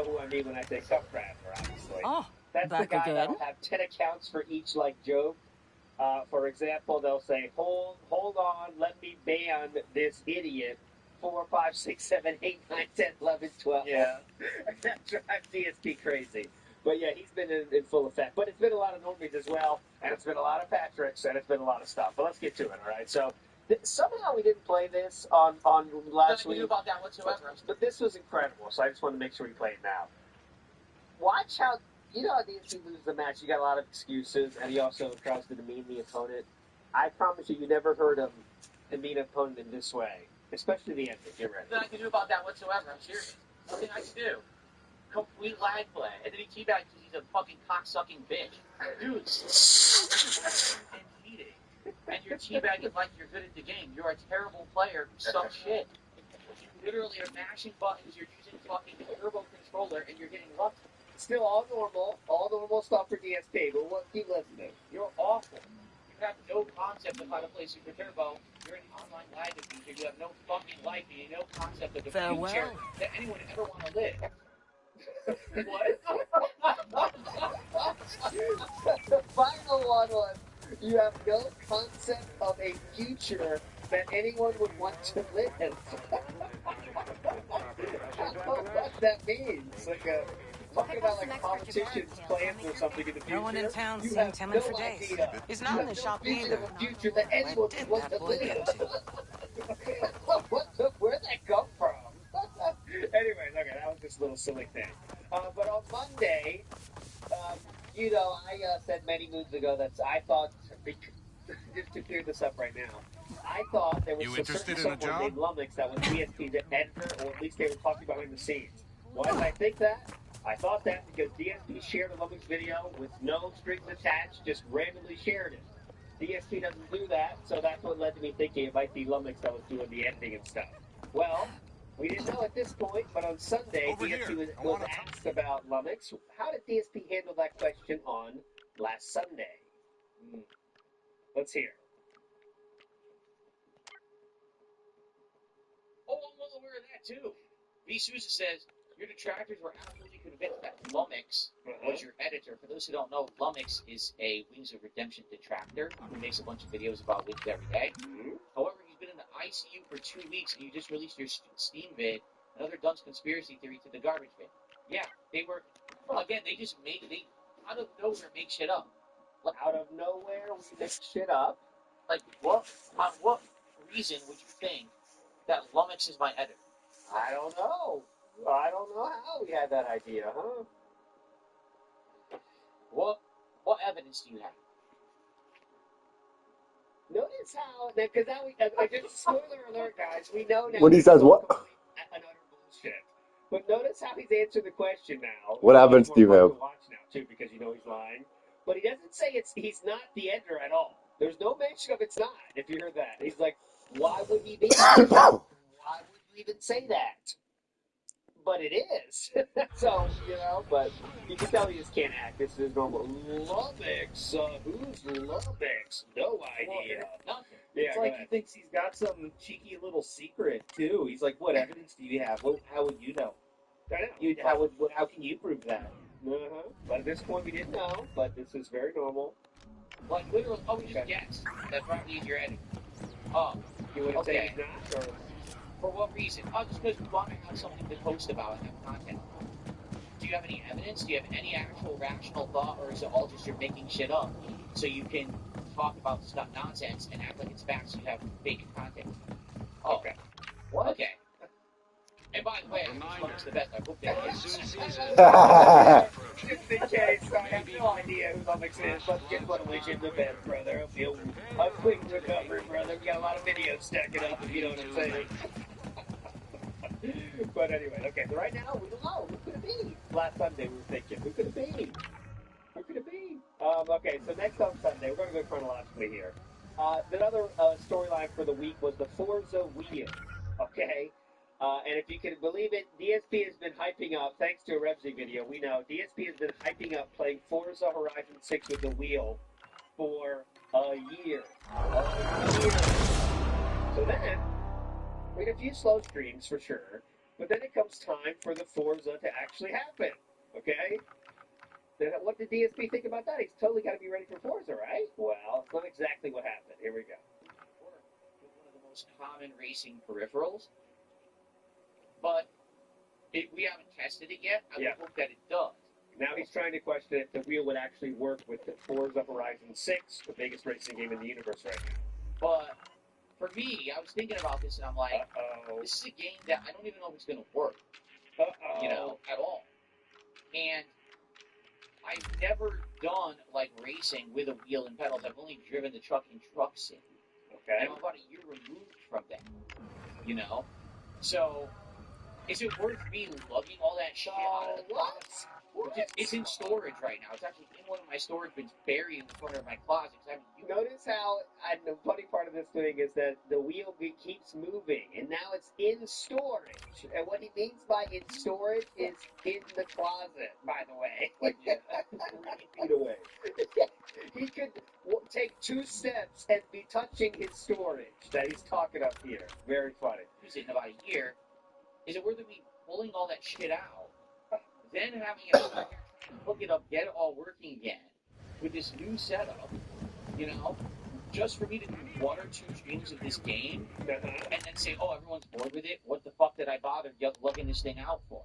know who I mean when I say Cup Rattler, obviously. Oh, That's the back guy again? that'll have 10 accounts for each, like, joke. For example, they'll say, hold on, let me ban this idiot 4, 5, 6, 7, 8, 9, 10, 11, 12. Yeah. That drives DSP crazy. But yeah, he's been in full effect. But it's been a lot of normies as well, and it's been a lot of Patricks, and it's been a lot of stuff. But let's get to it, all right? So somehow we didn't play this on last week. Nothing about that whatsoever. But this was incredible, so I just want to make sure we play it now. Watch how, you know how DSP loses the match, you got a lot of excuses, and he also tries to demean the opponent. I promise you never heard him demean an opponent in this way, especially the ending. Get ready. Nothing I can do about that whatsoever. I'm serious. Nothing I can do. Complete lag play. And then he teabags because he's a fucking cocksucking bitch. Dude, and cheating. And you're teabagging like you're good at the game. You're a terrible player who sucks shit. You literally are mashing buttons, you're using fucking turbo controller, and you're getting lucky. Still all normal stuff for DSP, but what, keep listening. You're awful. You have no concept of how to play Super Turbo. You're an online lag feature. You have no fucking life. You have no concept of the future that anyone would ever want to live. What? The final one was, you have no concept of a future that anyone would want to live. I don't know what that means. Like talking about like politicians' plans or something in the future. No one in town you seen have Tim no for days. idea. He's not in the shop Vision either. of a future that anyone would want to live. Where'd that come from? Anyways, okay, that was just a little silly thing. But on Monday, you know, I said many moons ago that I thought, just to clear this up right now, I thought there was someone named Lumix that was DSP's editor, or at least they were talking behind the scenes. Why did I think that? I thought that because DSP shared a Lumix video with no strings attached, just randomly shared it. DSP doesn't do that, so that's what led to me thinking it might be Lumix that was doing the editing and stuff. Well, we didn't know at this point, but on Sunday, DSP was asked about Lumix. How did DSP handle that question on last Sunday? Let's hear. Oh, I'm well aware of that, too. V. Sousa says, your detractors were absolutely convinced that Lumix was your editor. For those who don't know, Lumix is a Wings of Redemption detractor who makes a bunch of videos about Wings every day. However, he's been in the ICU for 2 weeks, and you just released your Steam vid, another Dunn's conspiracy theory to the garbage bin. Yeah, they were, again, they out of nowhere make shit up. Like, out of nowhere, we make shit up? Like, on what reason would you think that Lumix is my editor? I don't know. I don't know how we had that idea, huh? What evidence do you have? Notice how, because now just spoiler alert, guys, we know now. When he says what? An utter bullshit. But notice how he's answered the question now. What evidence do you have? To watch now, too, because you know he's lying. But he doesn't say he's not the editor at all. There's no mention of it's not, if you heard that. He's like, why would he be? Why would you even say that? But it is. So, you know, but you can tell he just can't act. This is normal. Lumix, who's Lumix? No idea. Nothing. Yeah, it's like he thinks he's got some cheeky little secret, too. He's like, what evidence do you have? How would you know? I know. How can you prove that? But at this point, we didn't know, but this is very normal. Like, literally, we just guessed that probably is your editor. You wouldn't say he's not, or? For what reason? Just because we want to have something to post about and have content. Do you have any evidence? Do you have any actual rational thought, or is it all just you're making shit up so you can talk about stuff nonsense and act like it's facts so you have fake content? Oh. Okay. What? Okay. And by the way, Lumix the best. I hope that is. Just in case, I have no idea who Lumix is, but just want to wish him the best, brother. Hope you a quick recovery, brother. We got a lot of videos stacking up, if you know what I'm saying. But anyway, okay, so right now, we don't know. Who could it be? Last Sunday, we were thinking, who could it be? Who could it be? Okay, so next on Sunday, we're going to go chronologically here. The other storyline for the week was the Forza wheel, okay? And if you can believe it, DSP has been hyping up, thanks to a Revsy video, we know, DSP has been hyping up playing Forza Horizon 6 with the wheel for a year. So then, we had a few slow streams for sure, But then it comes time for the Forza to actually happen. Okay? Then what did DSP think about that? He's totally got to be ready for Forza, right? Well, it's not exactly what happened. Here we go. Work with one of the most common racing peripherals, but we haven't tested it yet. I would hope that it does. Now he's trying to question if the wheel would actually work with the Forza Horizon 6, the biggest racing game in the universe right now. But for me, I was thinking about this, and I'm like, this is a game that I don't even know if it's going to work, you know, at all. And I've never done, like, racing with a wheel and pedals. I've only driven the truck in truck sim. Okay. And I'm about a year removed from that, you know? So, is it worth me lugging all that shit out of the box? It's in storage right now. It's actually in one of my storage bins, buried in the corner of my closet. Notice how, and the funny part of this thing is that the wheel keeps moving, and now it's in storage. And what he means by in storage is in the closet, by the way. Like, 3 feet away. He could take 2 steps and be touching his storage that he's talking up here. Very funny. In about a year, is it worth me pulling all that shit out, then having it hook it up, get it all working again with this new setup, you know, just for me to do 1 or 2 streams of this game, and then say, oh, everyone's bored with it. What the fuck did I bother lugging this thing out for?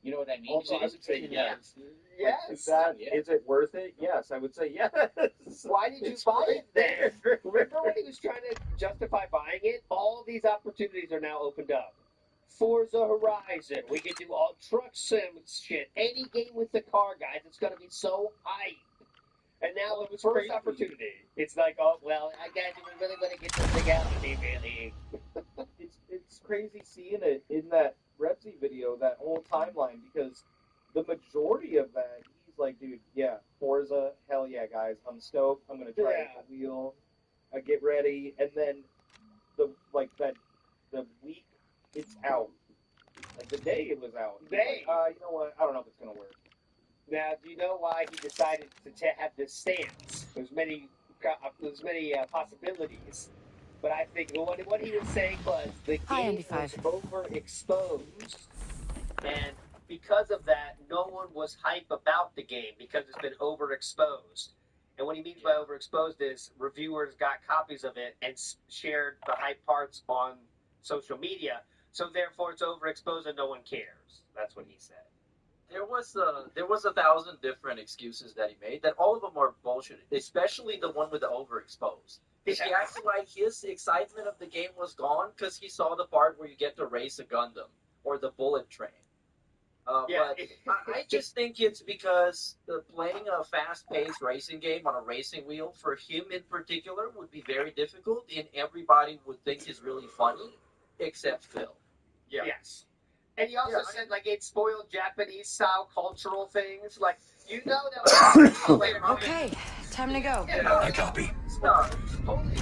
You know what I mean? Also, I would say yes. Yes. Is it worth it? Yes, I would say yes. Why did you buy it then? Remember when he was trying to justify buying it? All these opportunities are now opened up. Forza Horizon, we can do all truck sim shit. Any game with the car, guys, it's going to be so hype. And now the first opportunity, it's like, oh, well, I guess we really want to get this thing out of me, really. It's crazy seeing it in that Repsy video, that whole timeline, because the majority of that, he's like, dude, yeah, Forza, hell yeah, guys, I'm stoked, I'm going to try the wheel, I get ready, and then the week it's out, like the day it was out, you know what, I don't know if it's going to work. Now, do you know why he decided to have this stance? There's many possibilities, but I think what he was saying was the game was overexposed, and because of that, no one was hype about the game because it's been overexposed. And what he means by overexposed is reviewers got copies of it and shared the hype parts on social media, so therefore it's overexposed and no one cares. That's what he said. There was 1,000 different excuses that he made that all of them are bullshit, especially the one with the overexposed. He acted like his excitement of the game was gone because he saw the part where you get to race a Gundam or the bullet train. But I just think it's because playing a fast-paced racing game on a racing wheel for him in particular would be very difficult, and everybody would think it's really funny, except Phil. Yeah. Yes. And he also said, like, it spoiled Japanese-style cultural things. Like, you know that was... Okay, time to go. I copy. Holy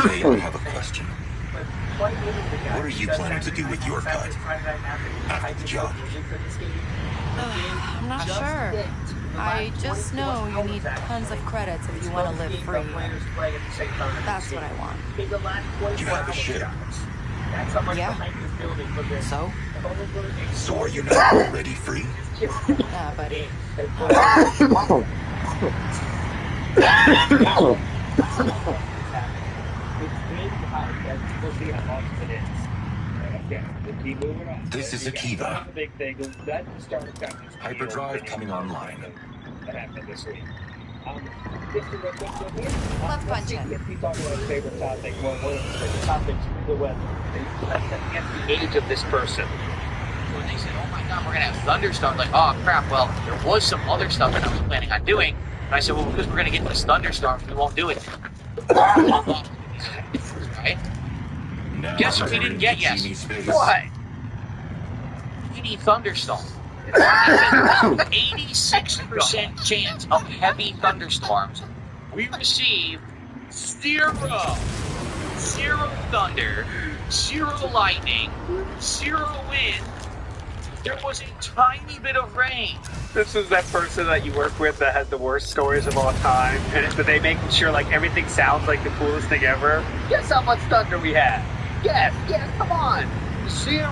Hey, I have a question. What are you planning to do with your cut after the job? I'm not sure. I just know you need tons of credits if you want to live free. That's what I want. You have a ship. Yeah. So? So are you not already free? Yeah, buddy. This is Akiva. Hyperdrive coming online. Let's punch it. We talk about his favorite topic. Well, one of his favorite topics, the weather. The age of this person. When they said, oh my god, we're going to have thunderstorms, like, oh crap, well, there was some other stuff that I was planning on doing. And I said, well, because we're going to get this thunderstorm, we won't do it. Right? Now Guess what we didn't get yet? What? Mini thunderstorm. 86% chance of heavy thunderstorms. We received zero thunder, zero lightning, zero wind, There was a tiny bit of rain. This is that person that you work with that has the worst stories of all time, but they making sure like everything sounds like the coolest thing ever. Guess how much thunder we had? Yes, come on. 0.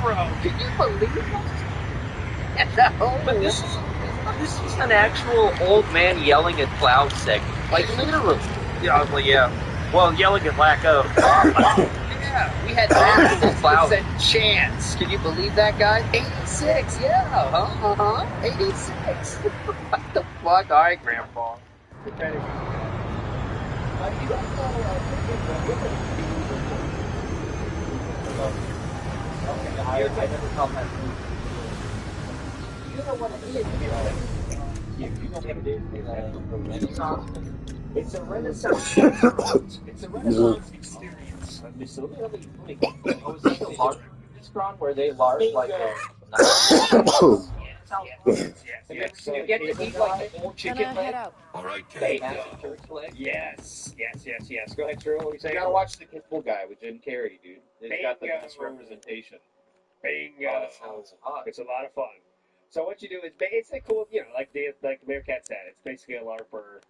Can you believe it? No. But this is an actual old man yelling at clouds segment. Like, literally. Yeah, I was like, yeah. Well, yelling at lack of. Yeah, we had 96% chance. Can you believe that, guys? 86, yeah. 86. What the fuck? All right, Grandpa. Okay. You guys know, I never saw that movie. you know what it is? You know what it is? It's a Renaissance. It's a Renaissance experience. Let me. Oh, is that the large restaurant where they large like a. Yes. So you get to eat like the old chicken Gonna leg. head out. All right, Hey, Kate. church leg. Yes. Go ahead, Drew. What were you saying? You gotta watch The Kissable Guy with Jim Carrey, dude. It's got the best representation. Bingo. It's a lot of fun. So what you do is it's a cool, like Meerkat said, it's basically a LARPer.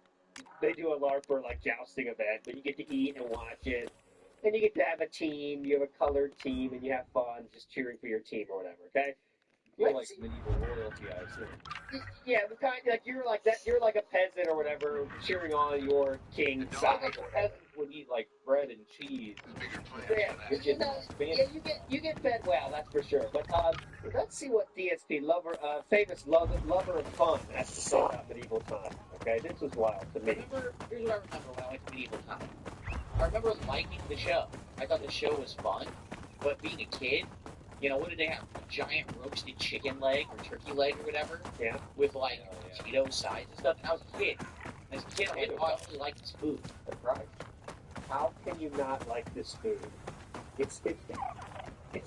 They do a LARPer like jousting event, but you get to eat and watch it. Then you get to have a team. You have a colored team, and you have fun just cheering for your team or whatever. Okay. You're like medieval royalty, I assume. Yeah, but kind of like you're like that. You're like a peasant or whatever, cheering on your king side. Peasants would eat like bread and cheese. You get fed well, that's for sure. But let's see what DSP famous lover of fun has to say about medieval times. Okay, this was wild to me. Here's what I remember when I went to medieval times. I remember liking the show. I thought the show was fun, but being a kid, what did they have? A giant roasted chicken leg or turkey leg or whatever? Yeah. With like Cheeto sides and stuff. And I was a kid. As a kid, I didn't really like this food. That's right. How can you not like this food? It's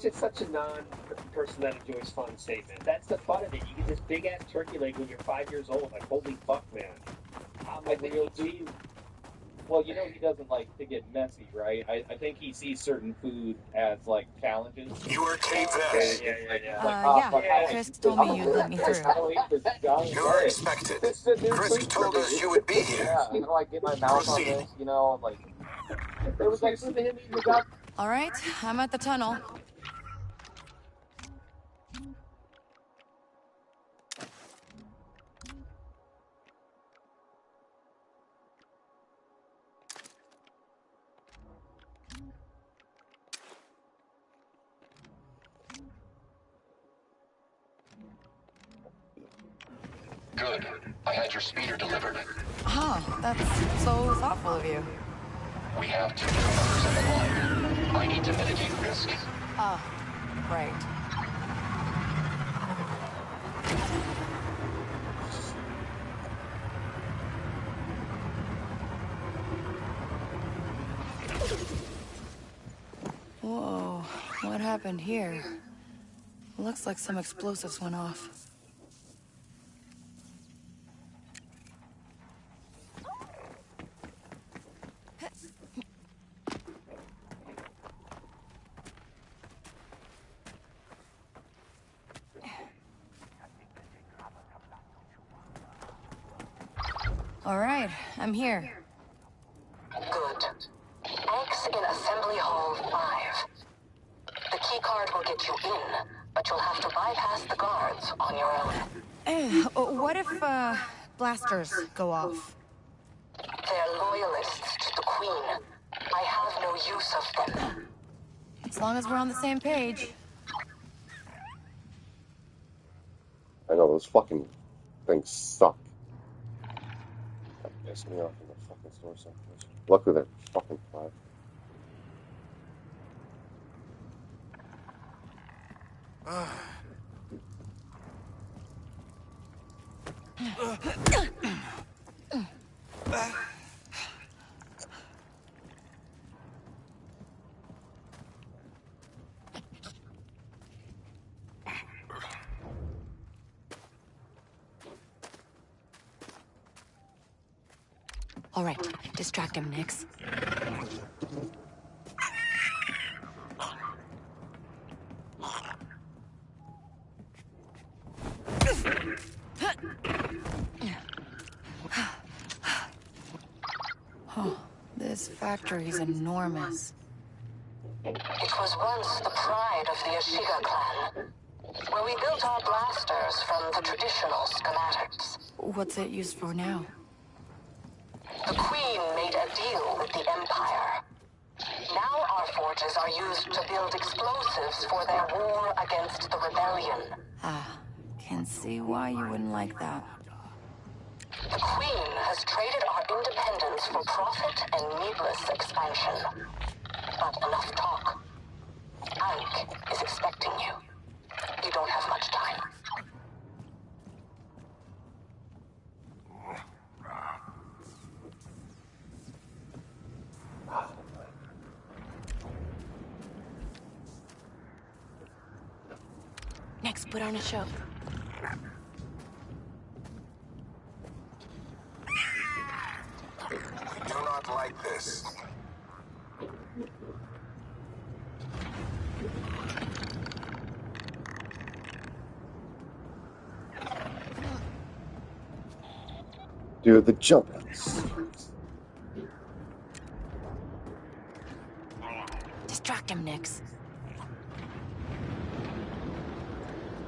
just such a non-person that enjoys fun statement. That's the fun of it. You get this big ass turkey leg when you're 5 years old. Like, holy fuck, man! I'm a real dude. Well, he doesn't like to get messy, right? I think he sees certain food as like challenges. You are Kate Vest. Chris told me you'd let me through. You are expected. Chris told us you would be here. Yeah, how do I get my mouth on this? Like it was like for him eating the duck. All right, I'm at the tunnel. Good. I had your speeder delivered. That's so thoughtful of you. We have 2 new members in the line. I need to mitigate risk. Right. Whoa, what happened here? Looks like some explosives went off. All right, I'm here. Good. X in Assembly Hall 5. The key card will get you in, but you'll have to bypass the guards on your own. What if, blasters go off? They're loyalists to the Queen. I have no use of them. As long as we're on the same page. I know, those fucking things suck. That pissed me off in the fucking store sometimes. Luckily they're fucking plastic. All right, distract him, Nix. Oh, this factory's enormous. It was once the pride of the Ashiga clan, where we built our blasters from the traditional schematics. What's it used for now? The Queen made a deal with the Empire. Now our forges are used to build explosives for their war against the rebellion. Ah, can see why you wouldn't like that. The Queen has traded our independence for profit and needless expansion. But enough talk. Ike is expecting you. You don't have much time. Next, put on a show. I do not like this. Dude, the jump outs. Distract him, Nix.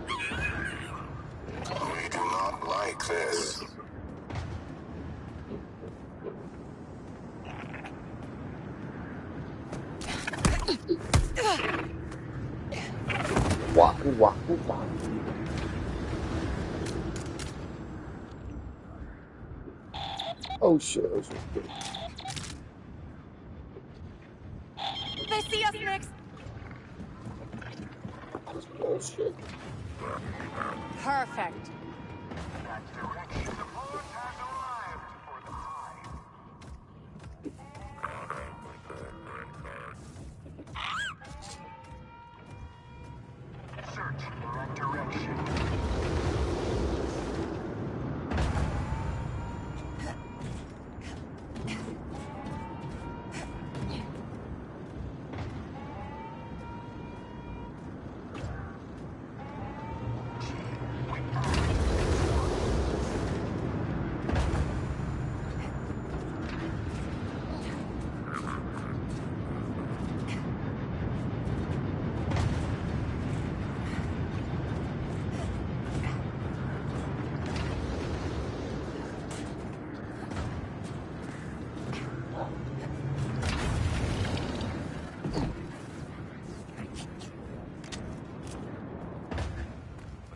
We do not like this. Waku, waku, waku. Oh shit, oh shit. They see us, Nix! That's bullshit. Perfect.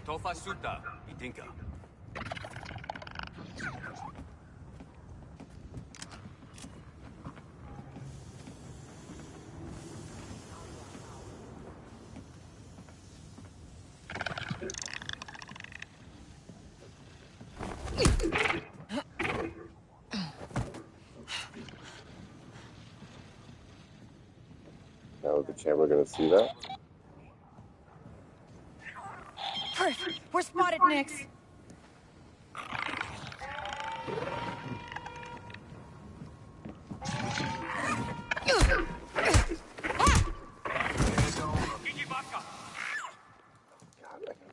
Tofa Suta, Itinka. Now is the camera gonna see that? Perfect. We're spotted, Nix. God, I can.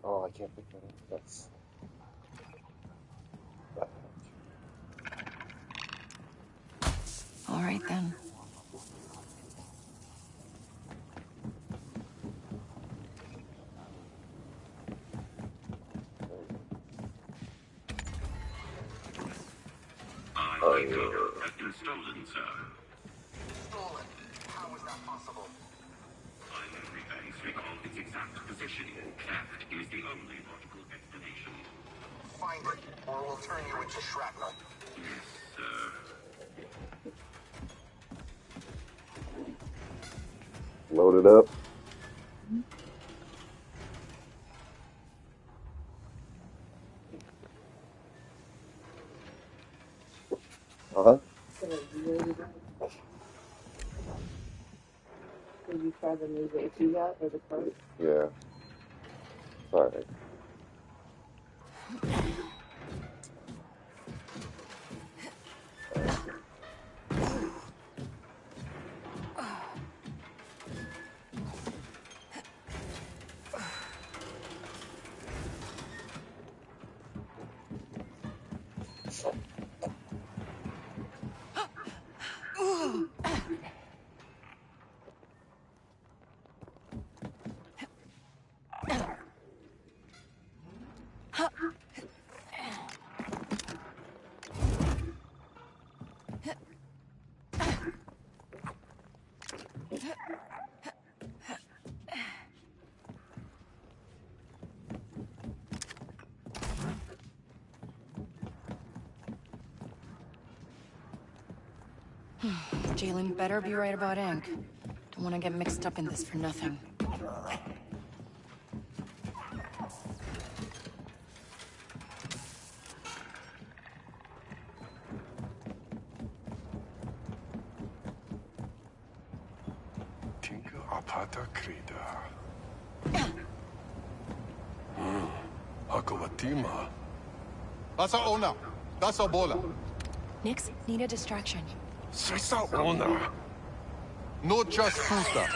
Oh, I can't pick that up. That's. All right, then. Our data has been stolen, sir. Stolen? How is that possible? Primary banks recalled its exact position. Theft is the only logical explanation. Find it, or we'll turn you into shrapnel. Yes, sir. Load it up. Uh-huh. Did you try the new base you got, or the cart? Yeah. Sorry. Jalen better be right about Ink. Don't want to get mixed up in this for nothing. Tinka apata krida. Hakawatima. That's our owner. That's our bola. Nix, need a distraction. Sisa ona. No just puta.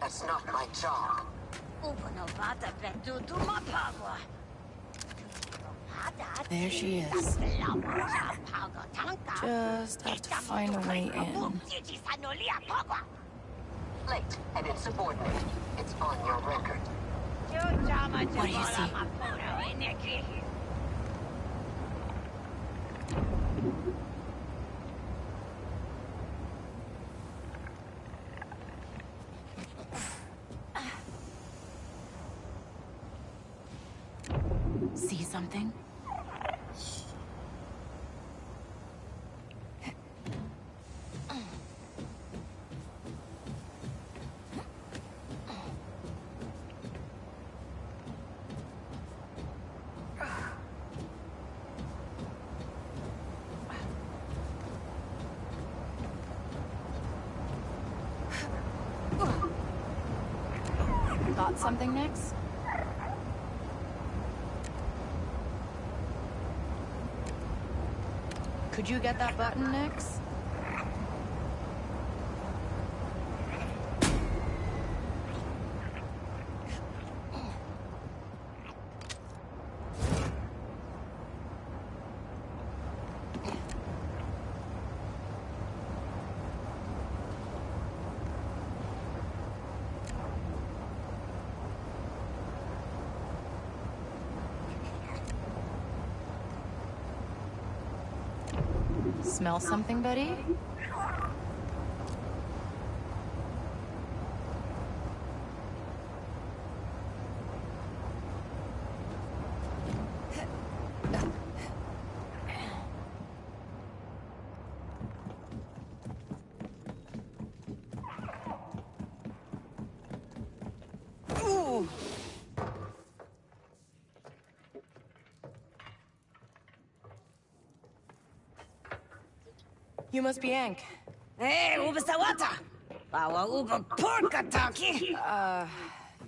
That's not my job. There she is. Just have to find a way in. Late and insubordinate. It's on your record. What do you see? See something? Got something next? Could you get that button next? Smell something, buddy? Ooh. You must be Ank. Hey, uba sawata! Bawa uba porka taki!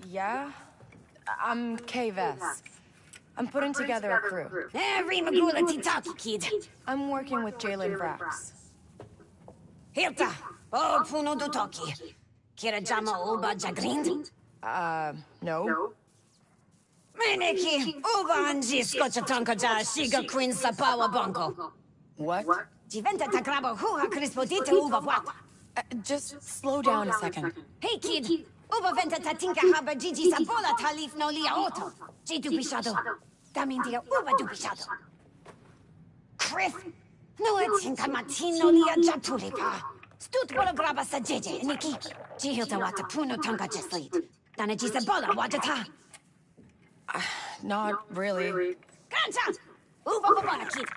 Yeah? I'm Kay Vess. I'm putting together a crew. Every magula titaki, kid. I'm working with Jalen Vrax. Hilta, o puno do toki. Kira jama uba jagrind? No. Meneki, uba anji skocha tonka ja shiga queen sa pawa bonko. What? Diventa takrabo huha crispodita uba what? Just slow down a second. Hey, kid. Uba venta tatinka haba Gigi sabola talif no lia auto. Jidu bishado. Damindia uba du bishado. Chris. No etinka matino lia jatulipa. Stut wala graba sa jeje, Niki. Jihilta wata puno tonka jeslit. Dana jisabola wajata. Not really. Ganja! Uba babana, kid.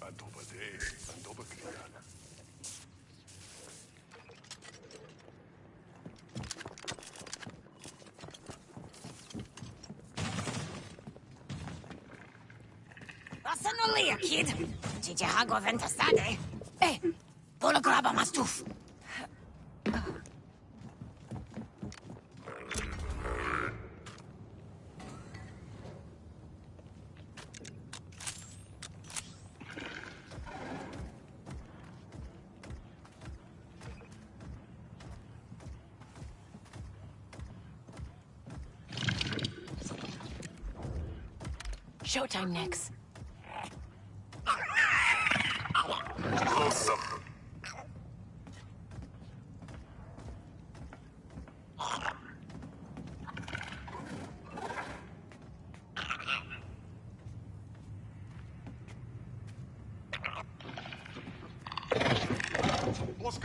Andoba de, andoba kriyana. Asanolia, kid. Gigi hago venta sade. Eh, polo graba mastuf. Showtime, Nix. Awesome.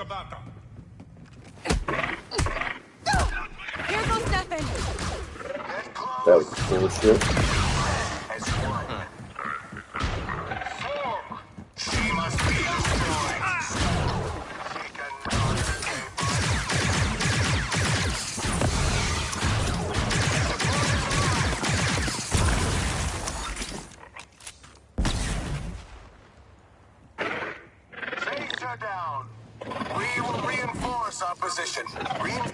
Kabata. Here goes nothing. That was bullshit. She must be destroyed. She cannot escape. Chase her down. We will reinforce our position. Alert!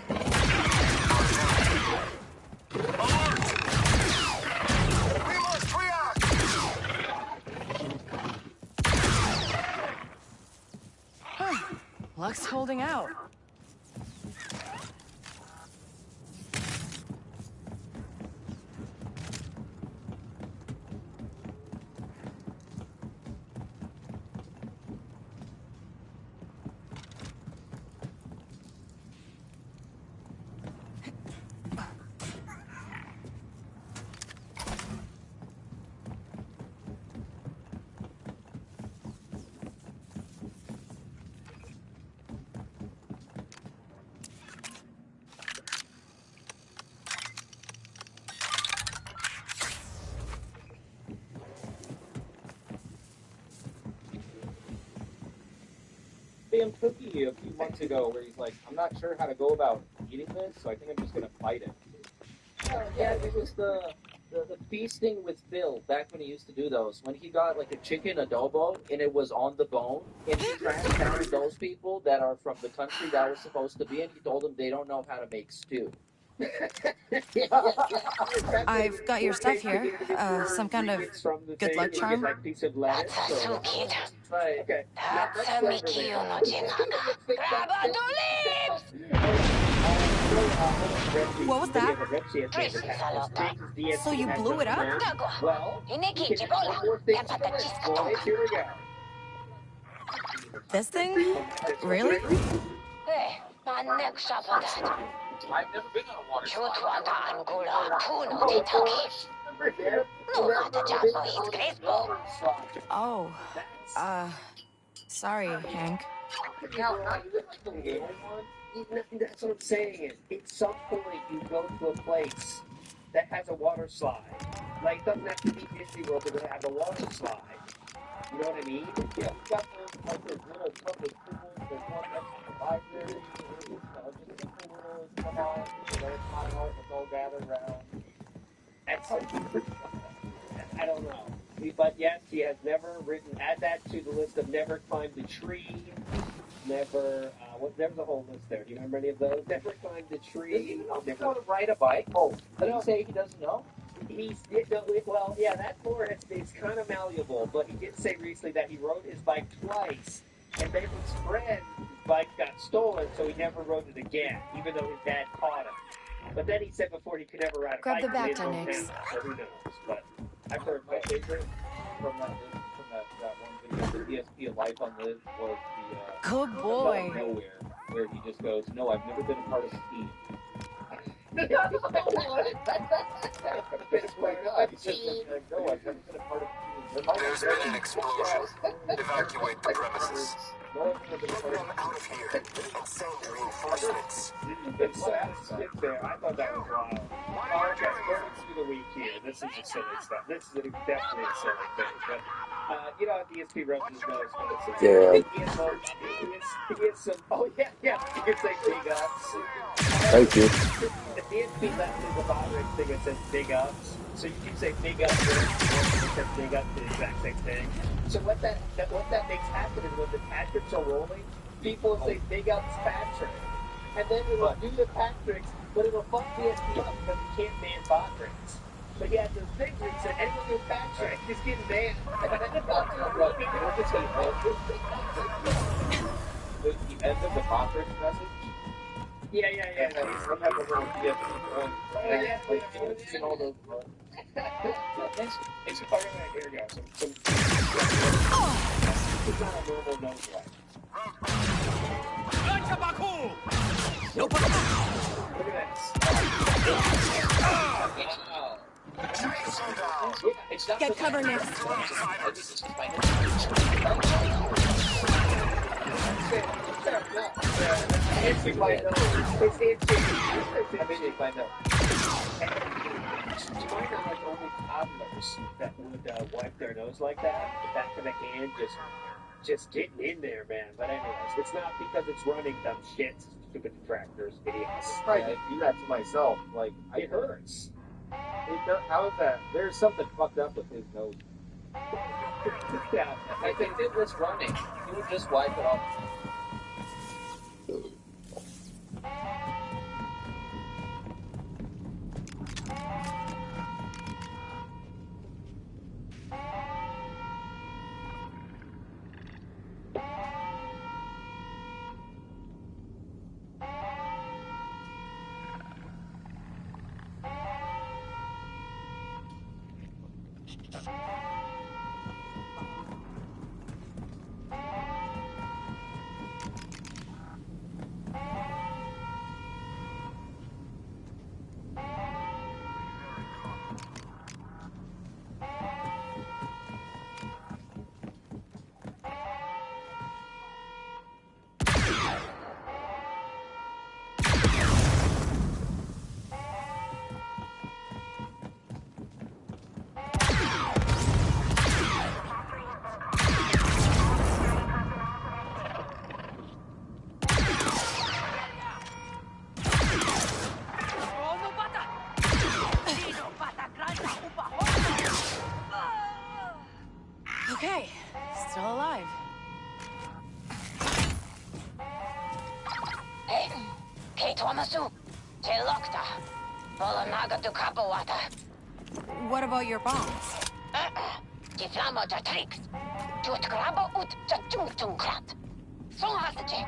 We must react! Luck's holding out. Sam Cookie a few months ago where he's like, I'm not sure how to go about eating this, so I think I'm just going to bite it. Yeah, it was the feasting with Phil back when he used to do those. When he got like a chicken adobo and it was on the bone, and he tracked down those people that are from the country that was supposed to be, and he told them they don't know how to make stew. I've got your stuff here. Some kind of good luck charm. Like piece of lettuce. That's a kid. Right. Okay. That's a Mikio no Jinaka. Grab onto lips! What was that? Tracy Salota. So you blew it up? Well, Ineki Chibola. Empata Chisco boys, here we go. This thing? Really? Hey, my neck shop of that. I've never been on a water slide. Chutwanda Angula Kuno Titaki. No Hata Jaso is Crespo. Oh. Sorry, Hank. That's what I'm saying. At some point, you go to a place that has a water slide. Like, it doesn't have to be Disney World, but it has a water slide. You know what I mean? Yeah, we got those, like, those little public pools, there's one next to the library, just simple little, come on, there's my heart, let's all gather around. That's I don't know. But yes, he has never written, add that to the list of never climbed a tree, never, there's a whole list there. Do you remember any of those? Never climbed a tree. Does he know how to ride a bike? Oh, did he say he doesn't know? Well, yeah, that's more, it's kind of malleable, but he did say recently that he rode his bike twice, and then his friend's bike got stolen, so he never rode it again, even though his dad taught him. But then he said before he could never ride a Grab bike. the back, in his hometown, Nix. so who knows? But I've heard My favorite from that one video, the ESP of Life on Live, was the Good Out boy. of Nowhere, where he just goes, no, I've never been a part of a team. He says, like, no, I've never been a part of a team. There's been an explosion. Evacuate the premises. No one's ever been a part Get of them out of here and send reinforcements. It's there. I thought that was wild. Okay, going through the week here. This is the silly stuff. This is definitely a silly thing. But, you know, DSP Roses knows what it's Damn. He is some, oh, yeah, you can say big ups. Thank you. The DSP left is a bothering thing that says big ups. So you can say big ups, it says big ups, the exact same thing. So what that makes happen is when the Patricks are rolling, people will say big ups Patrick. And then it'll do the Patricks, but it'll fuck DSP up because he can't ban Patricks. But he had this thing where he said, anyone with Patrick, just get banned. The end of the conference message. Yeah. He's from that little ESP one. Like, you've seen all those. It's here we go. Some it's not a normal nose wipe. No Look at this. Get cover, Nix. No. It's instinct by no. It's instinct. I mean, by no. To my knowledge, only toddlers that would wipe their nose like that, the back of the hand just getting in there, man. But anyways, it's not because it's running dumb shit, stupid detractors, idiots. I try to do that to myself. Like, It hurts. How is that? There's something fucked up with his nose. Yeah, If it did this running, he would just wipe it off. Okay, still alive. Hey, Kate Wamasu, Telokta, Bolanaga Dukapawata. What about your bombs? Tiflamo Tatrix, Tutkrabo ut Tatungtungkrat. Songhatache.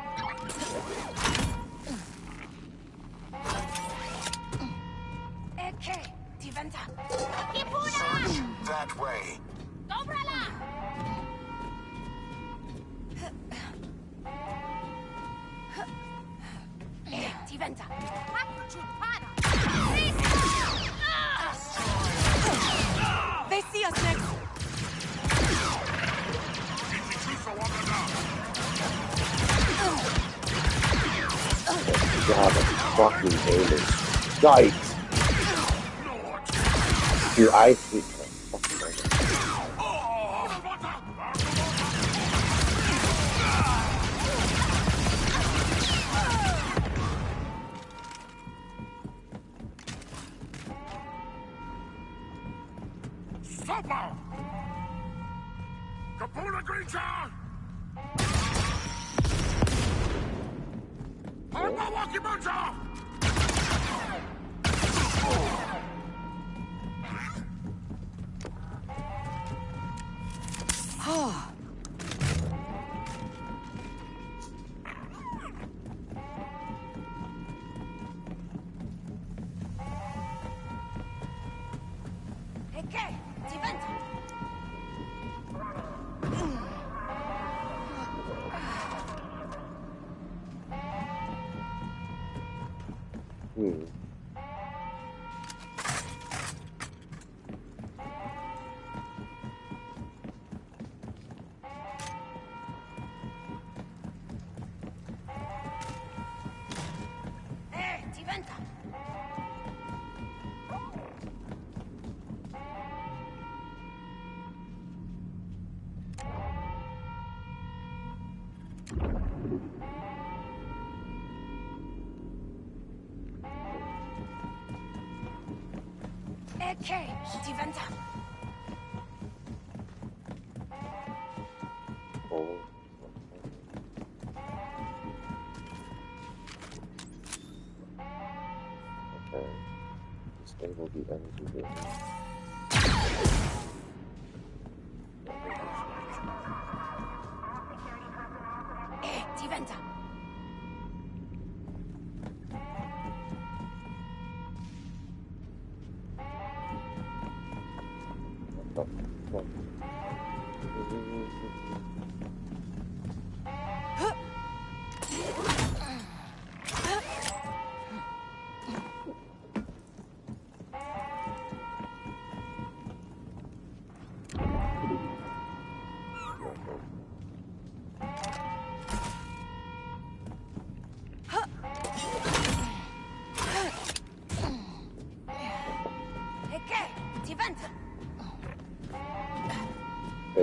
Eke, Tiventa. Search that way. Dobrala! Tiventa. They see us next. God, I'm fucking aiming. Yikes! Dude, I think. Sopo! Kapuna Grincha! Horma Wakimuncha! Oh. Eke, Tiventa. Tiventa. Eke, Tiventa. Oh. Okay. Disable the energy button. Tiventa.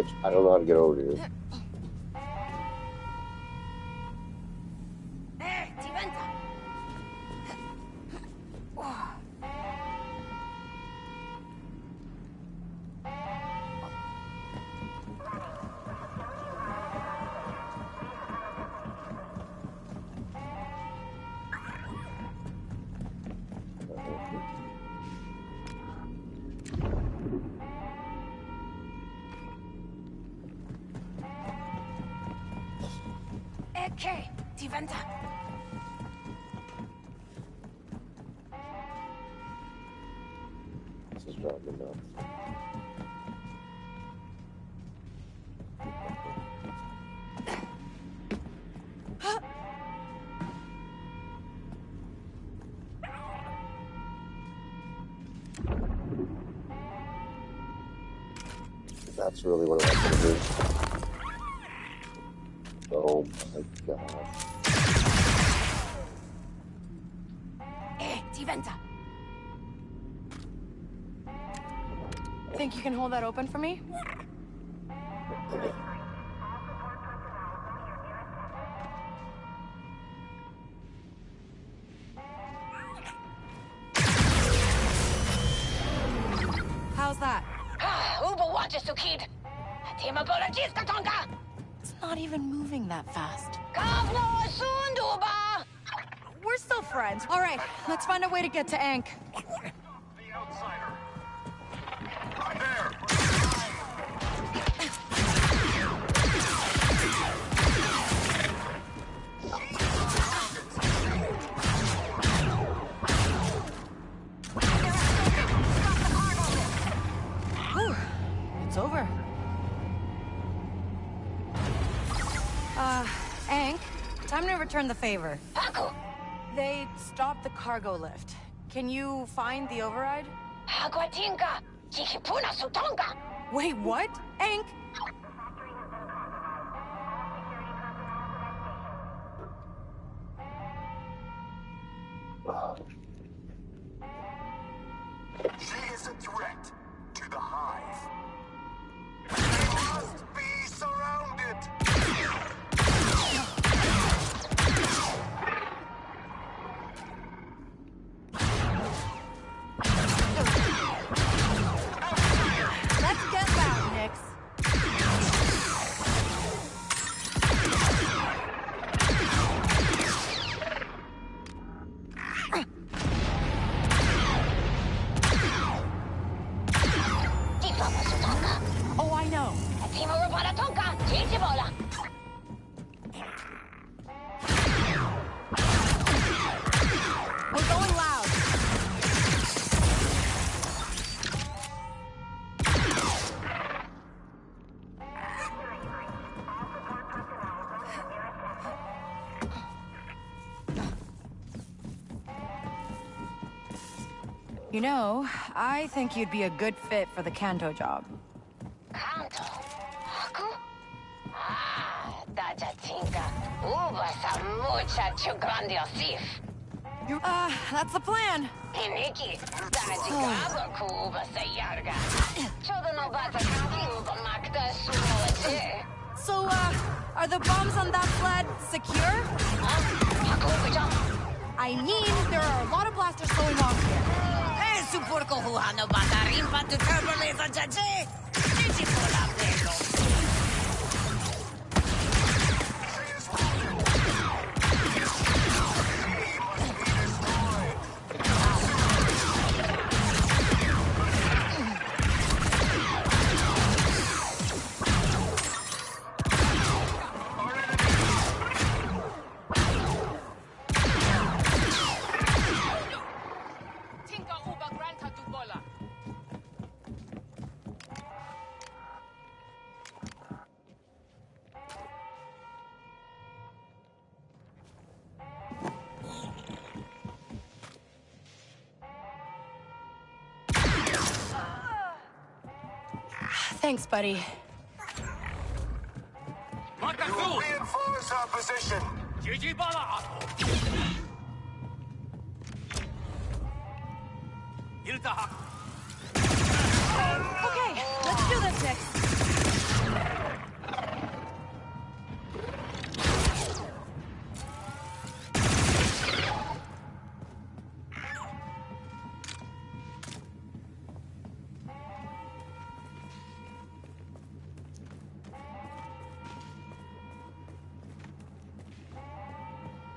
bitch. I don't know how to get over to you. Okay, Diventa. This is driving me nuts. That's really what I want to do. Oh my god. Diventa. Think you can hold that open for me? How's that? Uber watches to kid. It's not even moving that fast. Uber. We're still friends. All right, let's find a way to get to Ankh. The outsider. There. Whew, it's over. Ankh, time to return the favor. Haku. They stopped the cargo lift. Can you find the override? Aguatinga. Chikipuna sutonga. Wait, what? Ankh? She is a threat to the hive. They must be surrounded. Let's get loud, Nix. Oh, I know. We're going loud. You know, I think you'd be a good fit for the Kanto job. Kanto? Haku? Dajatinga. Uba sa mucha chugrandiousif. That's the plan. Hiniki. Dajigaba kuba sa yarga. Chodo no bata uba makta sumoje. So, are the bombs on that sled secure? I mean, there are a lot of blasters going off here. Supurko huhano batarin patu turboleza jaje. Digipola pelo. Thanks, buddy. You will reinforce our position. Okay, let's do this, Nix.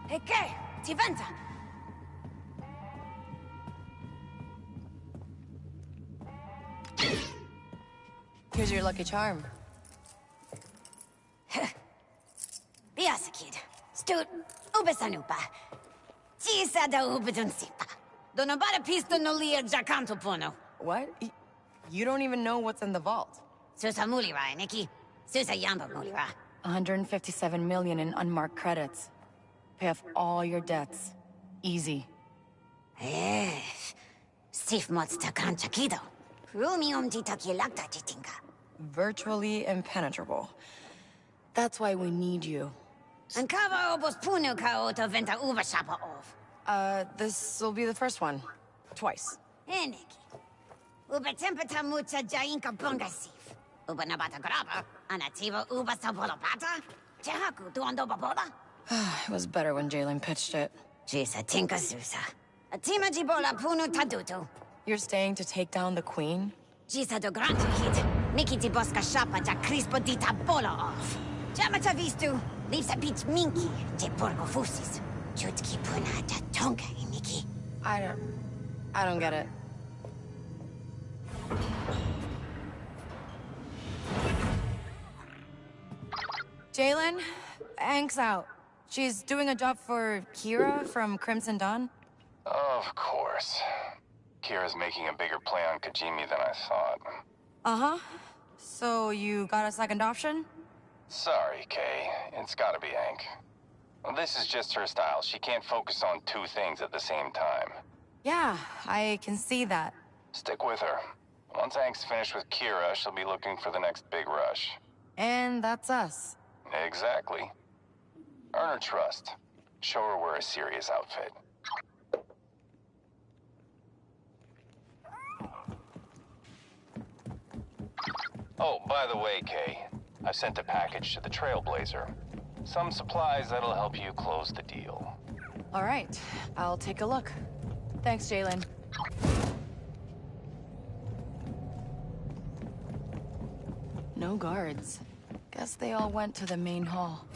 E che? Ti venta? Here's your lucky charm. Biasa, kid. Stut, ubesanupa. Tisa da ubedunsipa. Donobara pisto no lia jacanto pono. What? You don't even know what's in the vault. Susa mulira, Nikki. Susa yamba mulira. 157 million in unmarked credits. Pay off all your debts. Easy. Eh. Steve mods takan chakido. Rumium di takilakta jitinga. Virtually impenetrable. That's why we need you. And kava obos puno ka oto venta ubashapa of. This will be the first one. Twice. Eh, Nikki. Uba tempeta mucha jainka bunga sif. Uba nabata graba. Anativa uba sabolo pata. Tehaku duando babola. It was better when Jalen pitched it. Jisa tinka susa. Atima jibola puno taduto. You're staying to take down the queen? Jisa do granto hit. Miki ti bosca shapa ja crispo di tabola off. Jamata vistu. Leaves a beach minky. Je porco fusis. Jutki puna ja tonka Miki. I don't get it. Jalen, Ank's out. She's doing a job for Kira from Crimson Dawn. Of course. Kira's making a bigger play on Kajimi than I thought. Uh-huh. So you got a second option? Sorry, Kay. It's gotta be Hank. Well, this is just her style. She can't focus on two things at the same time. Yeah, I can see that. Stick with her. Once Hank's finished with Kira, she'll be looking for the next big rush. And that's us. Exactly. Earn her trust. Show her we're a serious outfit. Oh, by the way, Kay, I sent a package to the Trailblazer. Some supplies that'll help you close the deal. All right, I'll take a look. Thanks, Jalen. No guards. Guess they all went to the main hall.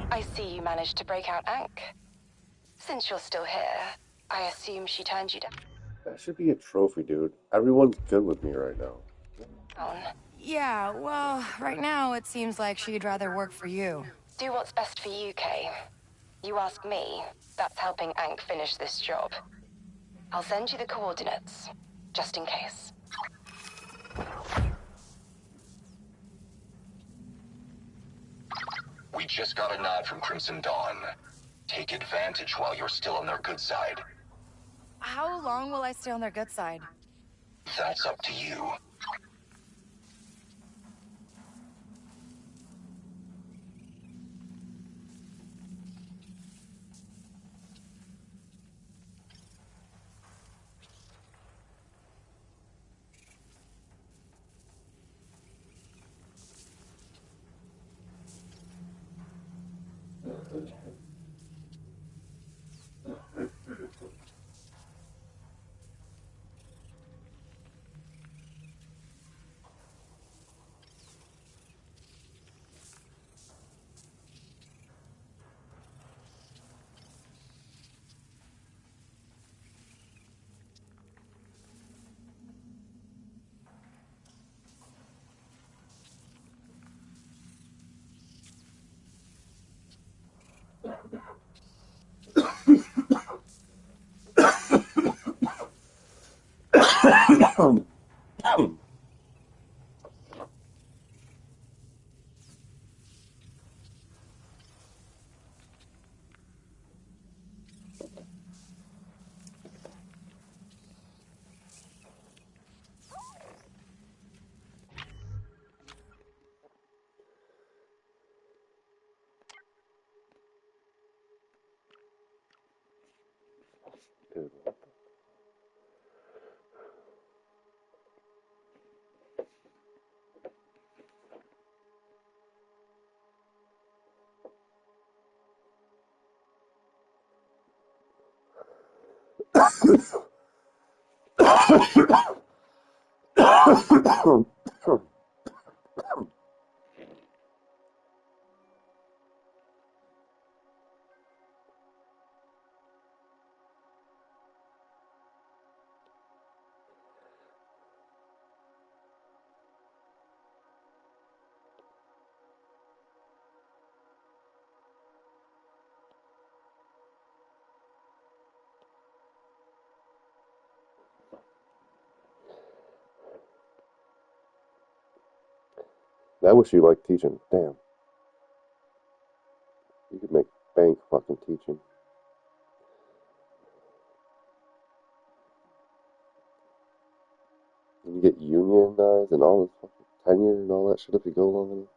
I see you managed to break out Ankh. Since you're still here, I assume she turned you That should be a trophy, dude. Everyone's good with me right now. down. Yeah, well, right now it seems like she'd rather work for you. Do what's best for you, Kay. You ask me, that's helping Ankh finish this job. I'll send you the coordinates, just in case. We just got a nod from Crimson Dawn. Take advantage while you're still on their good side. How long will I stay on their good side? That's up to you. Dude, I wish you liked teaching. Damn. You could make bank fucking teaching. You get unionized and all this fucking tenure and all that shit if you go long enough.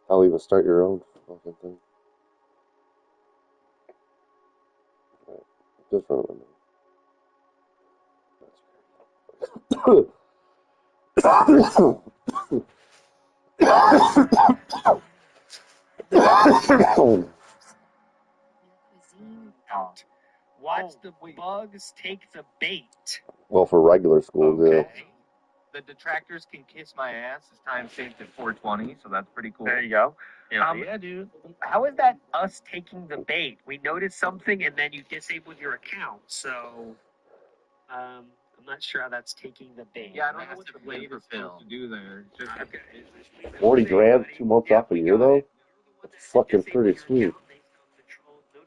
I'll even start your own fucking thing. Right. Just run it with me. Out. Watch the bugs take the bait. Well, for regular schools, yeah. The detractors can kiss my ass. It's time saved at 420, so that's pretty cool. There you go. Yeah, dude. How is that us taking the bait? We noticed something and then you disabled your account. So, I'm not sure how that's taking the bait. Yeah, I don't know what the blade is supposed to do there. Just Okay. 40 grand, 2 months off a year, though? That's fucking pretty sweet.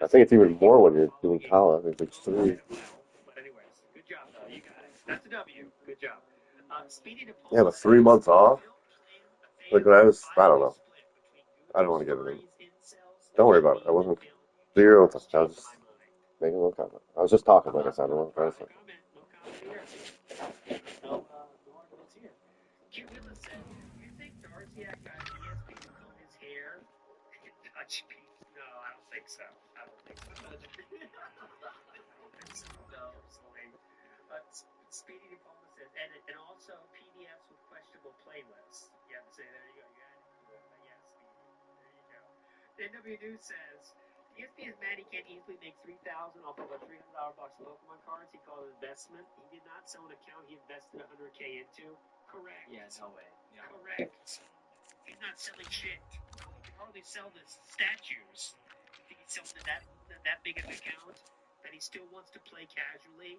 I think it's even more when you're doing college. It's like 3. But anyways, good job, though. You got it. That's a W. Good job. Speedy to Yeah, but 3 months off? Like when I was, I don't know. I don't want to get it in. Don't worry about it. I wasn't 0. I was just making a little comment. I was just talking, like I said. I don't know what I was saying. No arguments here. Q Willis said, "You think Darciak got ESP to comb his hair and touch Pete?" No, I don't think so. I don't think so. I don't think so. No, absolutely. Speedy Diploma says, and also PDFs with questionable playlists. You have to say, there you go. You got it. Yeah, Speedy. There you go. NW News says, ESP is mad he can't easily make $3,000 off of a $300 box of Pokemon cards. He called it investment. He did not sell an account he invested $100K into. Correct. Yeah, no way. Yeah. Correct. He's not selling shit. He can hardly sell the statues. You think he's selling that big of an account that he still wants to play casually?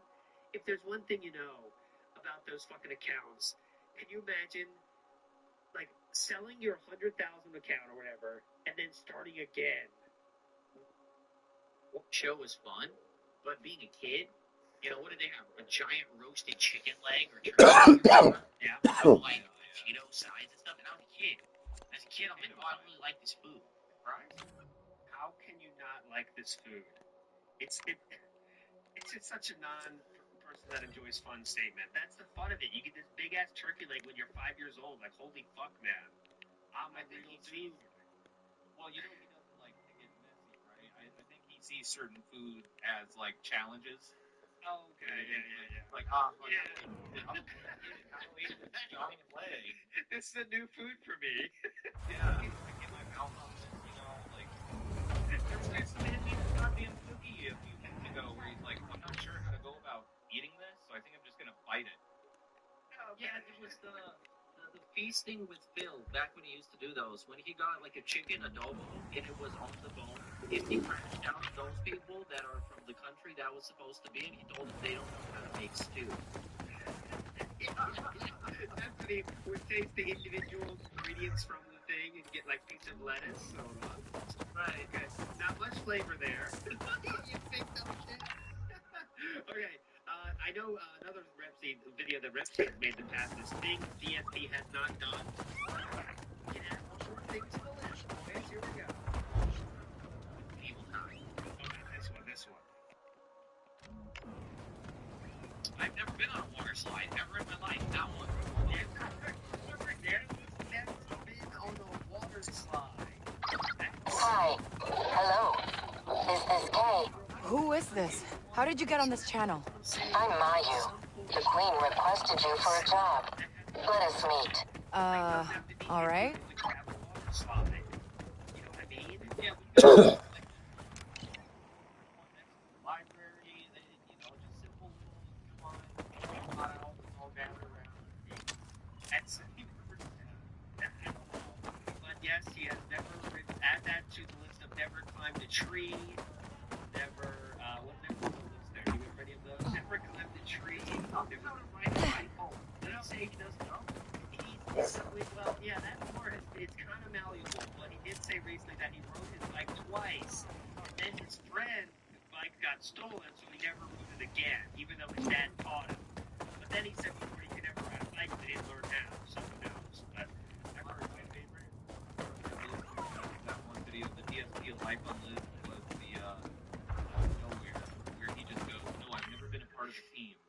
If there's one thing you know about those fucking accounts, can you imagine like selling your 100,000 account or whatever and then starting again? Show was fun, but being a kid, what did they have? A giant roasted chicken leg or turkey? Yeah, like Cheeto sides and stuff. And I was a kid. As a kid, I'm like, oh, I don't really like this food. Right? How can you not like this food? It's just such a non-person that enjoys fun statement. That's the fun of it. You get this big ass turkey leg when you're 5 years old. Like, holy fuck, man! I think he sees. Well, he doesn't like to get messy, right? I think he sees certain food as like challenges. Oh, okay, yeah. Like, I'm gonna eat this giant leg. This is a new food for me. Yeah, I get my mouth on this, like. There was a goddamn cookie a few weeks ago where he's like, I'm not sure how to go about eating this, so I think I'm just gonna bite it. Yeah, it was the feasting with Phil back when he used to do those. When he got like a chicken adobo and it was on the bone, if he crashed out those people that are from the country that was supposed to be, and he told them they don't know how to make stew. That's when he would taste the individual ingredients from the thing and get like piece of lettuce. Right. Okay. Not much flavor there. You think that shit? Okay, I know another Repsy video that Repsy has made in the past is things DSP has not done. We can add more short things to the list, boys. Here we go. Evil time. Okay, this one. I've never been on a water slide ever in my life. That one. There's never been on a water slide. Hi. Hello. Is this Kay? Who is this? How did you get on this channel? I'm Mayu. The Queen requested you for a job. Let us meet. All right. You know what I mean? Yeah, we go. Library, and then, just simple little, come on, all gather around. That's, I don't know. But yes, he has never add that to the list of never climbed a tree, never, what never lives there? Do you remember any of those? Never climbed a tree, never climbed a rifle. Did I say he doesn't know? Well, yeah, that part it's kind of malleable, but he did say recently that he rode his bike twice, and then his friend's bike got stolen, so he never rode it again, even though his dad taught him. But then he said before he could never ride a bike, but he didn't learn how, so who knows. But I've heard my favorite. That one video, the DSP Life on Live, was the nowhere, where he just goes, no, I've never been a part of a team.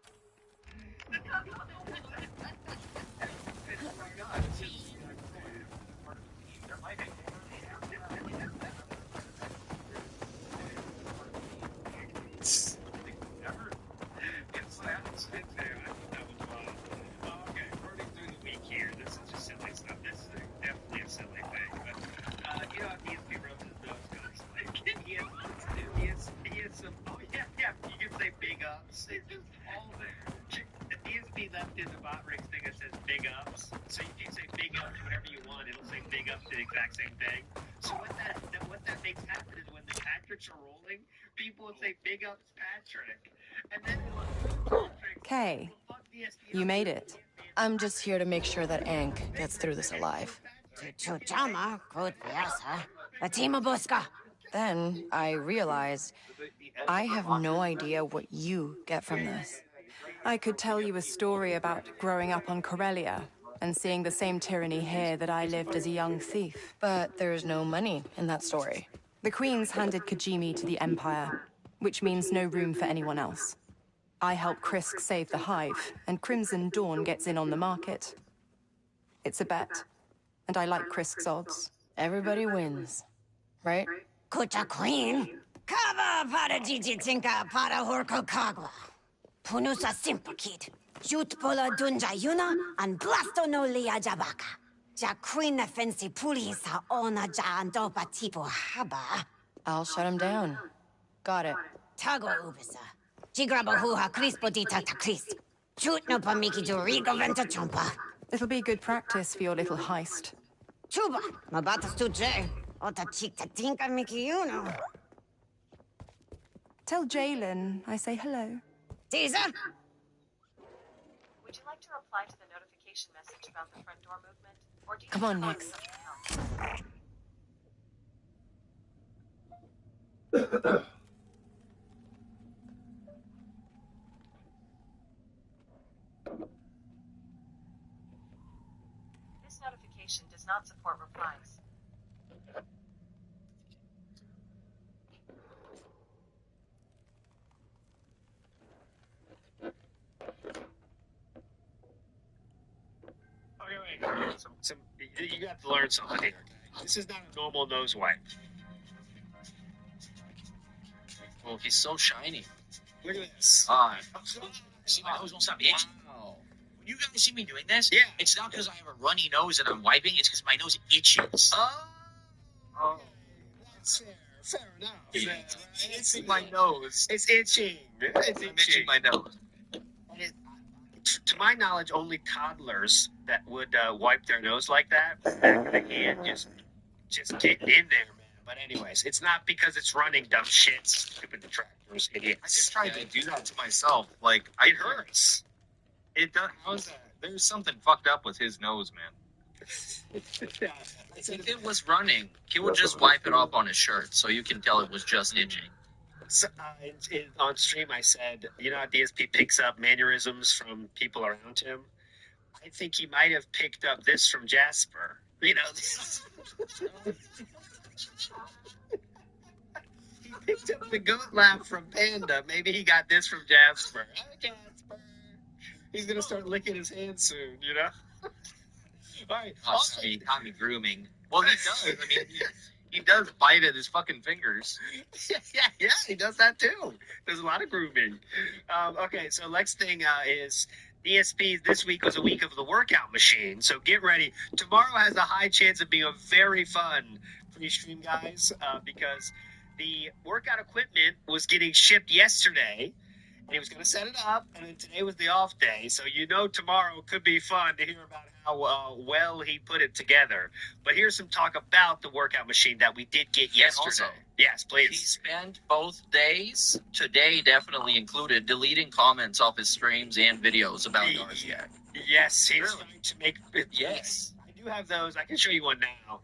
Okay, running through the week here. This is just silly stuff. This is definitely a silly thing. But DSP rubs his nose constantly. He has some. Oh yeah. You can say big ups. It's just all there. The DSP left in the bot rigs thing that says big ups. So you can say big ups whatever you want. It'll say big ups to the exact same thing. So what that makes happen is when the Patricks are rolling, people will say big ups Patrick, and then Kay, you made it. I'm just here to make sure that Ank gets through this alive. Chuchama, good piasa. Fatima Buska. Then I realized I have no idea what you get from this. I could tell you a story about growing up on Corellia and seeing the same tyranny here that I lived as a young thief. But there's no money in that story. The Queen's handed Kajimi to the Empire, which means no room for anyone else. I help Krisk save the Hive, and Crimson Dawn gets in on the market. It's a bet, and I like Krisk's odds. Everybody wins, right? Kucha Queen. Kava para Jijitinka para Horko Kagwa. Punusa Simpakid. Jutpola Dunja Yuna and Blasto no Lia Jabaka. Ja Queen Fancy Pulisa Ona Ja Andopa Tipo Haba. I'll shut him down. Got it. Tagwa Ubisa. Jigraba Huha Crispo di Tata Cris. Chut no Pamiki to Rigo Venta Chumpa. It'll be good practice for your little heist. Chuba, Mabatas to J. Ota Chikta Tinka Miki Uno. Tell Jalen I say hello. Teaser? Would you like to reply to the notification message about the front door movement? Or do you Come on, Nix. This notification does not support replies. Okay, you have to learn something here. This is not a normal nose wipe. Well, he's so shiny. Look at this. See, my nose won't stop itching. Wow. When you guys see me doing this, Yeah. it's not because I have a runny nose and I'm wiping. It's because my nose itches. Oh. That's fair. Fair enough. It's my nose. It's itching. It's I'm itching my nose. To my knowledge, only toddlers that would wipe their nose like that, back of the hand, just getting in there, man. But anyways, it's not because it's running, dumb shits, stupid detractors, idiots. I just tried to do that to myself. Like, it hurts. It does. How's that? There's something fucked up with his nose, man. If it was running, he would just wipe it off on his shirt, so you can tell it was just itching. So, on stream, I said, you know how DSP picks up mannerisms from people around him? I think he might have picked up this from Jasper. You know, he picked up the goat laugh from Panda. Maybe he got this from Jasper. Oh, Jasper. He's going to start licking his hands soon, you know? All right. Oh, sorry, he caught me grooming. Well, he does. I mean, he does bite at his fucking fingers. yeah, he does that too. There's a lot of grooming. Okay, so next thing is DSP. This week was a week of the workout machine, so get ready. Tomorrow has a high chance of being a very fun pre-stream, guys, because the workout equipment was getting shipped yesterday. And he was going to set it up, and then today was the off day. So you know tomorrow could be fun to hear about how well he put it together. But here's some talk about the workout machine that we did get yesterday. Also, yes, please. He spent both days, today definitely included, deleting comments off his streams and videos about Darziak. Yes, he's trying to make it. Yes. I do have those. I can show you one now.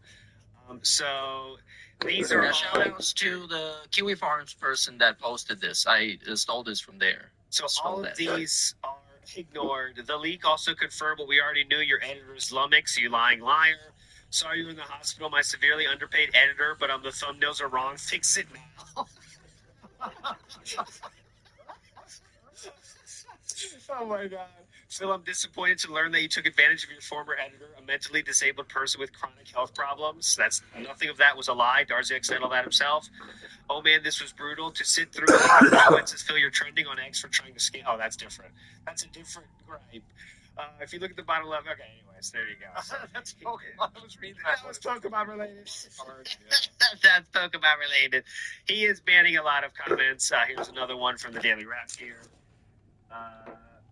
So these are shout outs to the Kiwi Farms person that posted this. I stole this from there. So all of these are ignored. The leak also confirmed what we already knew. Your editor is Lumix, you lying liar. Sorry you're in the hospital, my severely underpaid editor, but the thumbnails are wrong. Fix it now. Oh my god. Phil, I'm disappointed to learn that you took advantage of your former editor, a mentally disabled person with chronic health problems. Nothing of that was a lie. Darziak said all that himself. Oh man, this was brutal to sit through. The consequences. Phil, you're trending on X for trying to scam. Oh, that's different. That's a different gripe. If you look at the bottom left, okay. Anyways, there you go. So, that's Pokemon. I was reading that was Pokemon related. That's Pokemon related. He is banning a lot of comments. Here's another one from the Daily Rap here.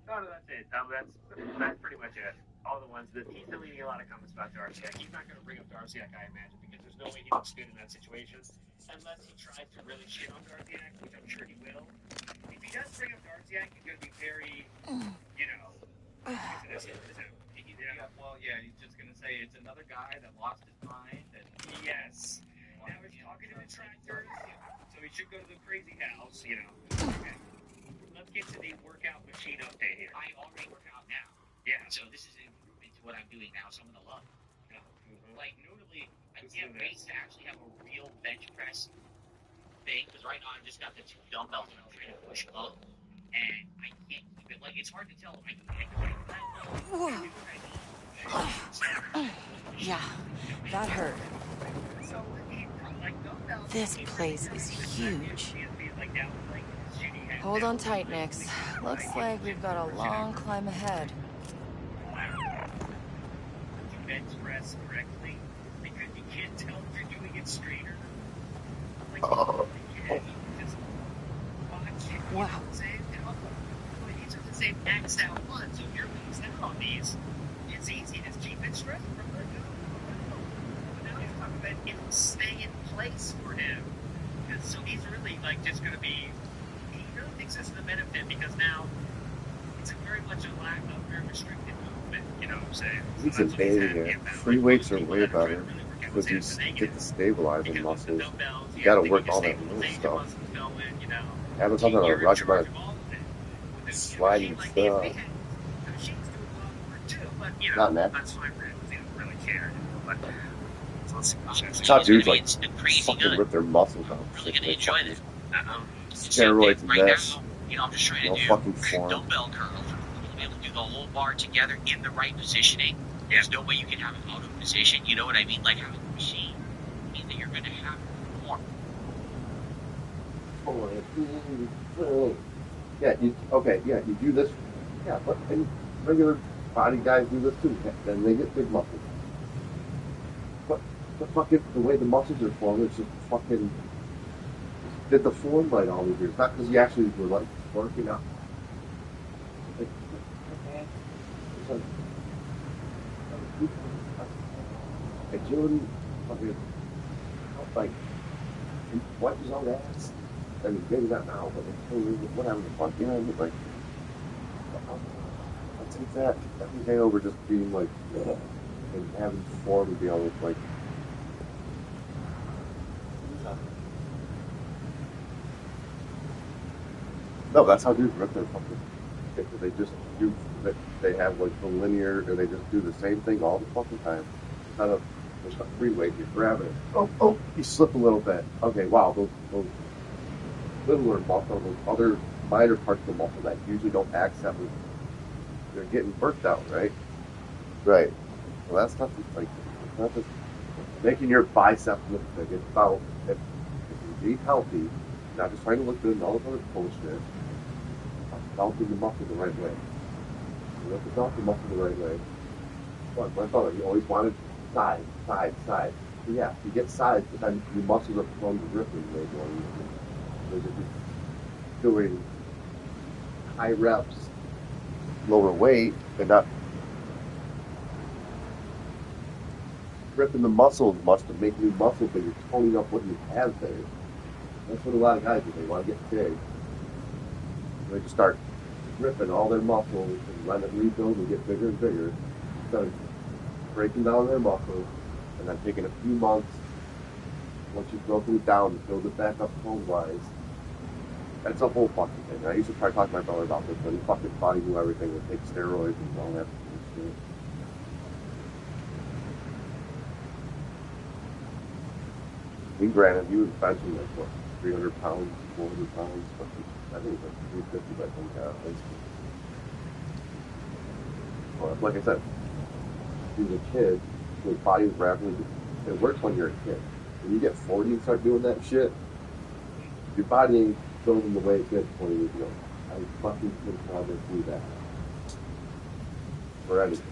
No, that's it. That's pretty much it. All the ones that he's deleting a lot of comments about Darziak. He's not going to bring up Darziak, I imagine, because there's no way he looks good in that situation, unless he tries to really shit on Darziak, which I'm sure he will. If he does bring up Darziak, he's going to be very, you know. Yeah, he's just gonna say it's another guy that lost his mind. And yes. Now he's talking to the tractors, so he should go to the crazy house, you know. Okay. Let's get to the workout machine update here. I already work out now. Yeah. So this is an improvement to what I'm doing now, so I'm gonna love it. Like, notably, I can't wait to actually have a real bench press thing, because right now I've just got the 2 dumbbells and I'm trying to push up, and I can't keep it. Like, it's hard to tell. Yeah, that hurt. This place is huge. Hold on tight, Nix. Looks like we've got a long climb ahead. Bench press correctly because you can't tell if you're doing it straighter. Like, wow. These are the same maxed out ones. So if you're maxed out on these, it's easy to keep it straight. But now he's talking about it'll stay in place for him. So he's really like just going to be. He really thinks this is a benefit because now it's very much a lack of very restricted movement. You know what I'm saying? He's invading it. Free weights are way better because you get the stabilizing muscles. You got to work all that little stuff. Having something on a rush about sliding stuff. Not that. Top dudes like fucking rip their muscles out. Really gonna enjoy it. Steroids and this. Now, you know, I'm just trying to do fucking form. dumbbell curls. Be able to do the whole bar together in the right positioning. There's no way you can have it out of position. You know what I mean? Like having a machine means that you're gonna have more. Yeah, you do this. Yeah, but and regular body guys do this too. Then they get big muscles. But the fucking the way the muscles are formed, it's just fucking did the form right all these years. Not because you actually were like working out. Like, agility, fucking like what is all that? I mean, maybe not now, but whatever the fuck, you know what I mean? Like, I'll take that every day over just being like, and having form and be able to, like, No, that's how dudes rip their fucking. They just do. They have like the linear, or they just do the same thing all the fucking time. Kind of just a free weight. You grab it. Oh, you slip a little bit. Okay, wow, those littler muscle, those other minor parts of the muscle that usually don't accept, they're getting burnt out, right? Right. Well, that stuff is like, it's not just making your biceps look big. It's about if you eat healthy, not just trying to look good and all this other bullshit. Developing the muscle the right way. You have to develop the muscle the right way. But my brother, he always wanted side. So yeah, you get sides, but then your muscles are prone to ripping way more easily. Because if you're doing high reps, lower weight, and not ripping the muscles much to make new muscle, but you're toning up what you have there. That's what a lot of guys do. They want to get big. They just start ripping all their muscles and let it rebuild and get bigger and bigger. Instead of breaking down their muscles and then taking a few months, once you've broken it down, to build it back up tone-wise. That's a whole fucking thing. I used to try to talk to my brother about this, but he fucking thought he knew everything and take steroids and all that shit. He granted, he was benching like what, 300 pounds, 400 pounds, but I think it was like 350 by some guy. Well, like I said, he was a kid, so his body was rapidly. It works when you're a kid. When you get 40 and start doing that shit, your body ain't building the way it did 20 years ago. I fucking couldn't probably do that. For anything.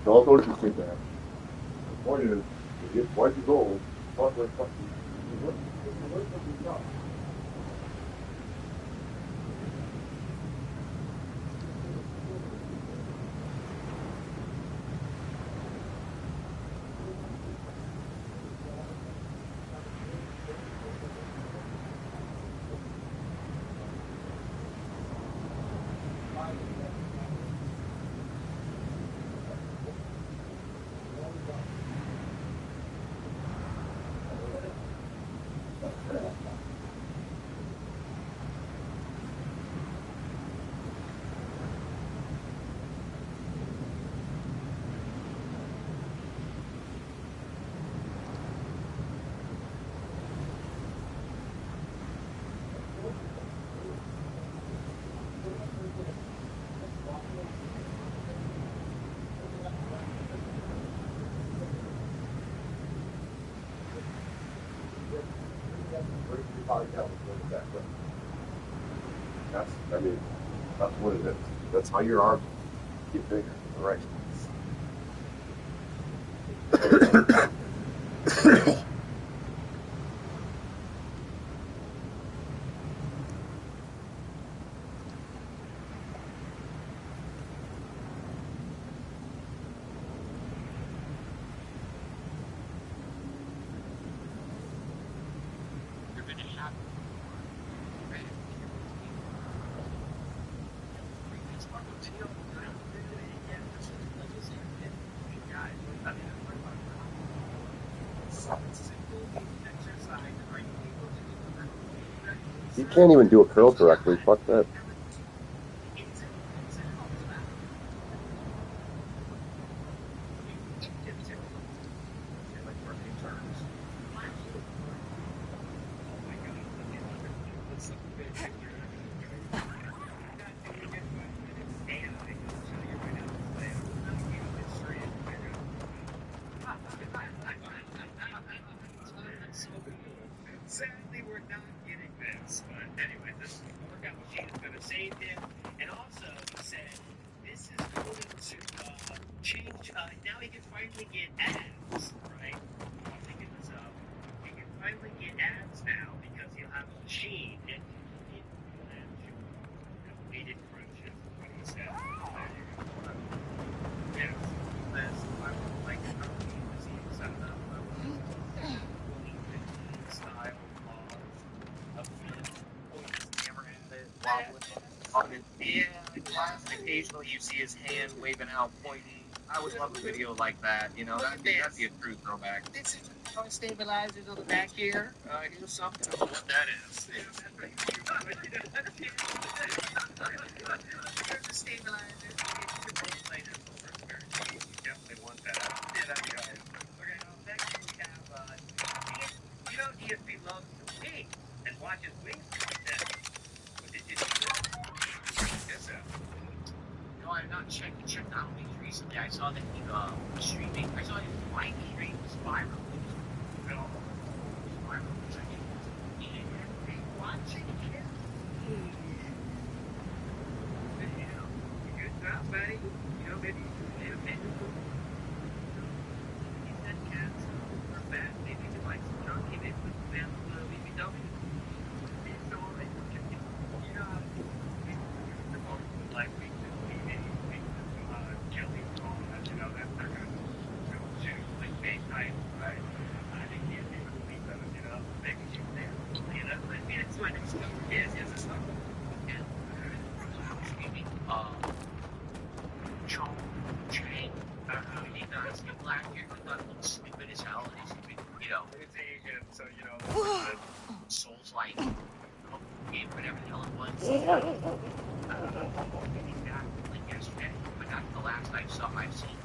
So all those things like that. The point is, once you go, fuck like fucking. That's, I mean, that's what it is. That's how your arms get bigger, right? You can't even do a curl correctly. Fuck that. Sadly, we're not getting this. But anyway, this workout machine is going to save him. And also, he said this is going to change. Now he can finally get abs, right? I'm thinking this up. He can finally get abs now because he'll have a machine and he can weighted crunches, is what he said. There you go. Yes, this. I would like to know to see him set it up. Style of pointing his camera at it, wobbling on it. Yeah, occasionally you see his hand waving out, pointing. I would love a video like that. You know, that'd be a true throwback. This is the stabilizers on the back here. Here's something. I don't know what that is. Here's the stabilizer. You definitely want that. Yeah, that'd be nice. Okay, next we have, you know, DSP loves wings and watches wings content. Did you do that? Yes, sir. No, I've not checked out wings recently. I saw that he was streaming. I saw his live stream Spiral. Watching him. Good job, buddy. You know, maybe you should maybe he's that cat or bad. Maybe he likes junkie. Maybe with fans of the BBW. He's so like, you know, the most like we jelly roll. You know, that's their kind of go-to like base type, right? I think he would be better, you know, maybe she's there. You know, I mean, it's my next cover. Yes, it's not. And streaming, Chong Chang. He does in black hair. He got a little stupid as hell. And he's, you know, it's Asian, so, you know, Souls like, game, whatever the hell it was. He's back like yesterday, but that's the last I've seen.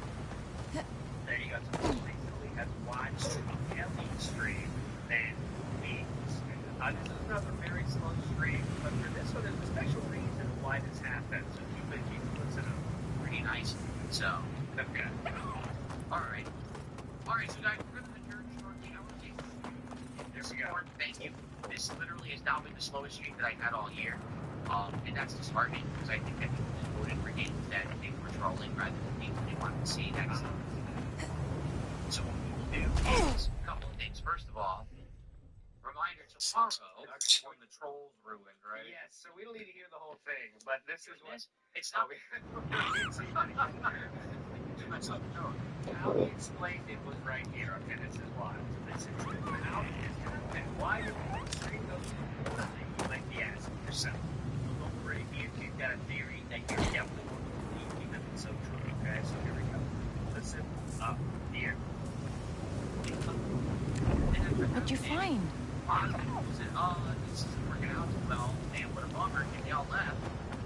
There you go. So recently has watched Ellie stream than me. This is another very slow stream, but for this one, there's a special reason why this happened. So he puts it up pretty nice. So, okay. Alright. Alright, so guys, we're going to adjourn shortly. I want to take this support. Thank you. This literally has now been the slowest stream that I've had all year. And that's disheartening because I think that people just voted for games that they were trolling rather than games they wanted to see. That's so what we will do is a couple of things. First of all, reminder tomorrow when the trolls ruined, right? Yes, so we don't need to hear the whole thing, but this is what it's not. So no, how he explained it was right here. Okay, this is why. This is how this happened. Why did we say those things? Like, yes, yourself. Don't worry, if you've got a theory that you're definitely going to believe, even if it's so true. Okay, so here we go. Listen up here. What'd you find? This isn't working out too well. Man, what a bummer. And they all left.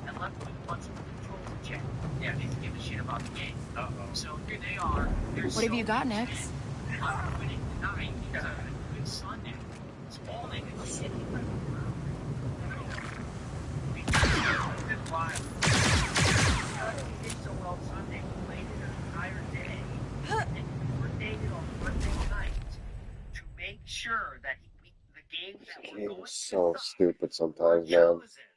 And left with a bunch of controls to check. Yeah, they didn't give a shit about the game. Uh-oh. So here they are. What have you got next? I'm winning tonight because I had a good Sunday. It's all they can see. It's wild. We did so well Sunday. We played it an entire day. And we coordinated on Monday night to make sure that the games that were Game going is so to stupid sometimes, man. chosen,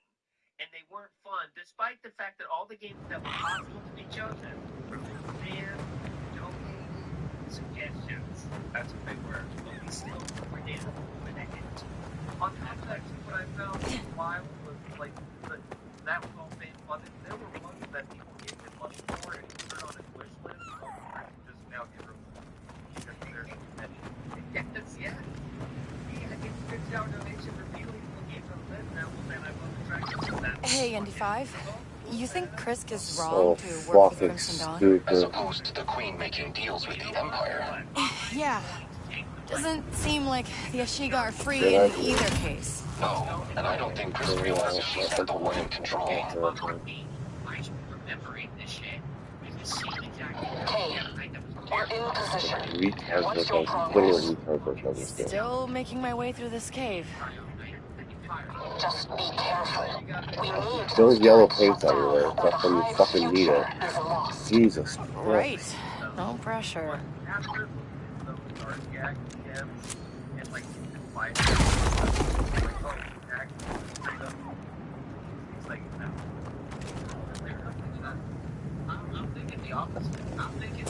and they weren't fun, despite the fact that all the games that were possible to be chosen were fans donated suggestions. That's what they were. But we still coordinated with that game. On top of that, too, what I found wild was like that was all fan fun. There were ones that people gave him money for, and he put it on his wish list. So I can just now give him because there's many. Yes, yeah. Hey, Indy 5. You think Krisk is So wrong to work with fucking Crimson Dawn? stupid. As opposed to the Queen making deals with the Empire. Yeah. Doesn't seem like the Ashiga are free Good in idea. either case. No, and I don't think Chris realizes she's not the one in control. Kay, we're in position. Retard What's version, your literally progress? retard version of this game. Still making my way through this cave. Just be careful. We need Those yellow turrets paints shut down, everywhere, or the except when you Hive's fucking need it. future is lost. Jesus Christ. Right. No pressure. I'm thinking the opposite. I'm thinking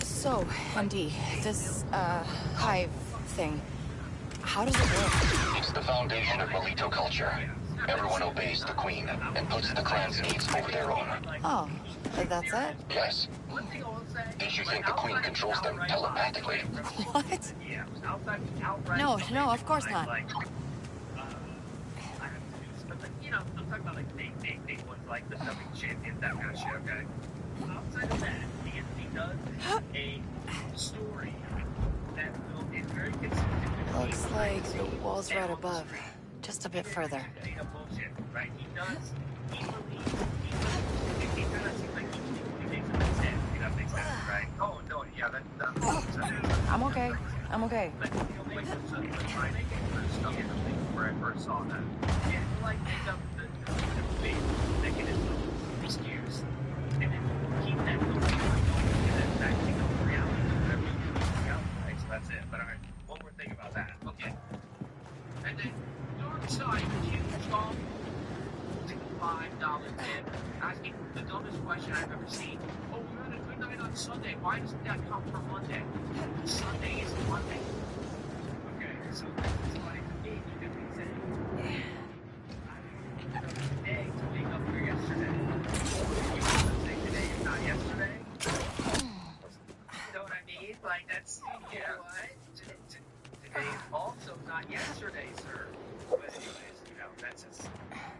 So, Andy, this, hive thing, how does it work? It's the foundation of Melito culture. Everyone obeys the Queen and puts the clan's needs over their own. Oh, that's it? Yes. Did you think the Queen controls them telepathically? What? No, of course not. you know, I'm talking about like big ones like the Dumping Champions, that kind of shit. Okay. Outside of that, DSP does have a story that is very consistent with Looks like the wall's right above. Just a bit further. made up bullshit, right? He believes, it kind of seems like he makes up his head, if that makes sense, right? Oh no, yeah, that's I'm okay. I'm okay. like the timing for stuff where I first saw that. Yeah, to like make up the big mechanism excuse, and then keep that going, and then backing up reality, whatever you do, right? So that's it. But all right, one more thing about that. Okay. And then Dark Side accused Tom to the $5 bid, asking the dumbest question I've ever seen. Oh, we had a good night on Sunday. Why doesn't that come from Monday? Sunday is Monday. Okay, so that's why to me, because he said, I woke up today to make up for yesterday. You want to say today is not yesterday? You know what I mean? Like, that's, you know what? Today is also not yesterday, sir. But anyways, you know,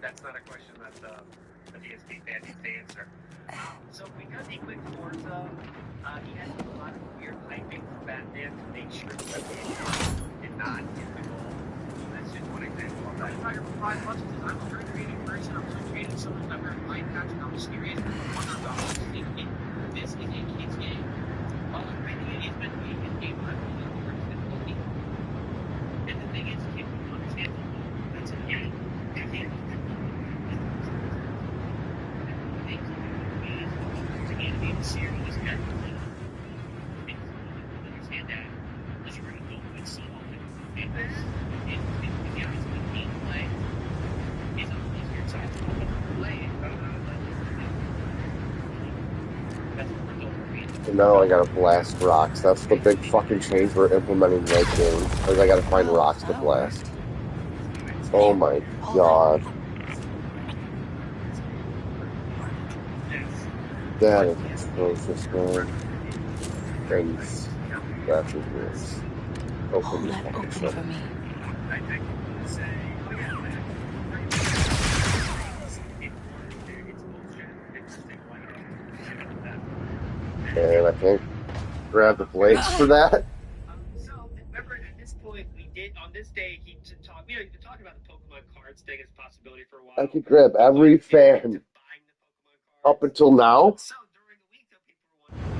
that's not a question that the DSP fan needs to answer. So because he quit Forza, he had to do a lot of weird hyping for Batman to make sure the webpage did not hit the goal. So that's just one example of that. I'm a very creative person. I'm so creative. Sometimes I wear a light patch and I'm mysterious. I wonder about this is a kid's game. I think it is meant to be a kid's game, but I believe it works difficulty. And the thing is, kids don't understand that's a game. They can't. Animated series, guys. And you understand that unless you're an adult with some of it. And the guys with gameplay is on the easier side to play it. That's what we're doing. And now I gotta blast rocks. That's the big fucking change we're implementing right game. Is I gotta find rocks to blast. Oh my god. That is atrocious, man. And that's ridiculous. Open the fucking shit. For me. And I can't grab the blades for that. So remember, at this point, we did on this day. He talked. You know, you've been talking about the Pokemon cards thing as a possibility for a while. I could grab every fan up until now. So during the week, though, people were wondering,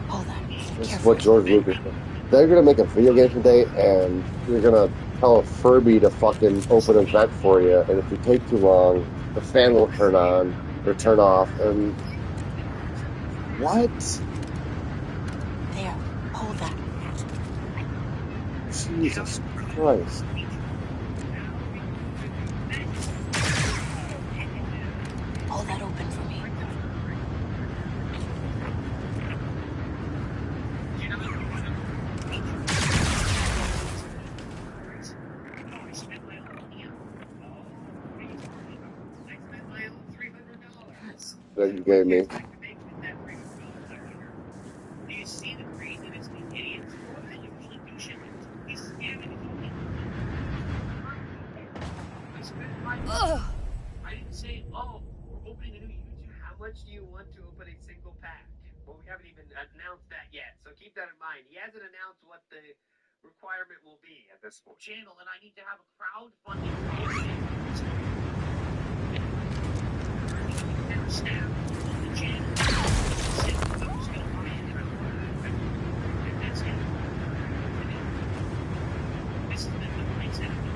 Hold on. This is what George Lucas did. They're gonna make a video game today, and you're gonna tell a Furby to fucking open a vent for you, and if you take too long, the fan will turn on or turn off, and what? There. Hold that. Jesus Christ. Hold that open for me. That you gave me. Do you see the craziness of these idiots? They usually do shit like this. He's scamming his own people. I spent I didn't say, oh, we're opening a new YouTube. How much do you want to open a single pack? Well, we haven't even announced that yet, so keep that in mind. He hasn't announced what the requirement will be at this channel, and I need to have a crowdfunding staff on the channel. This is the mindset of the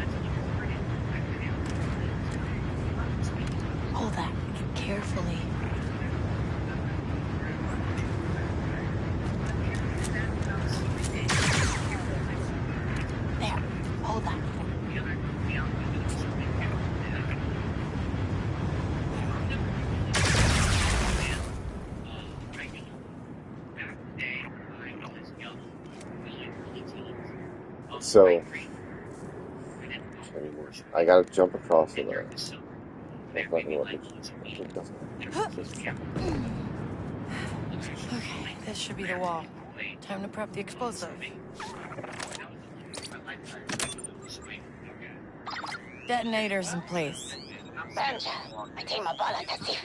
Hold that carefully. There. Hold that. So, I gotta jump across it. That's not gonna let me. Okay, this should be the wall. Time to prep the explosive. Detonator's in place. Banja, Atima Bala Tasif.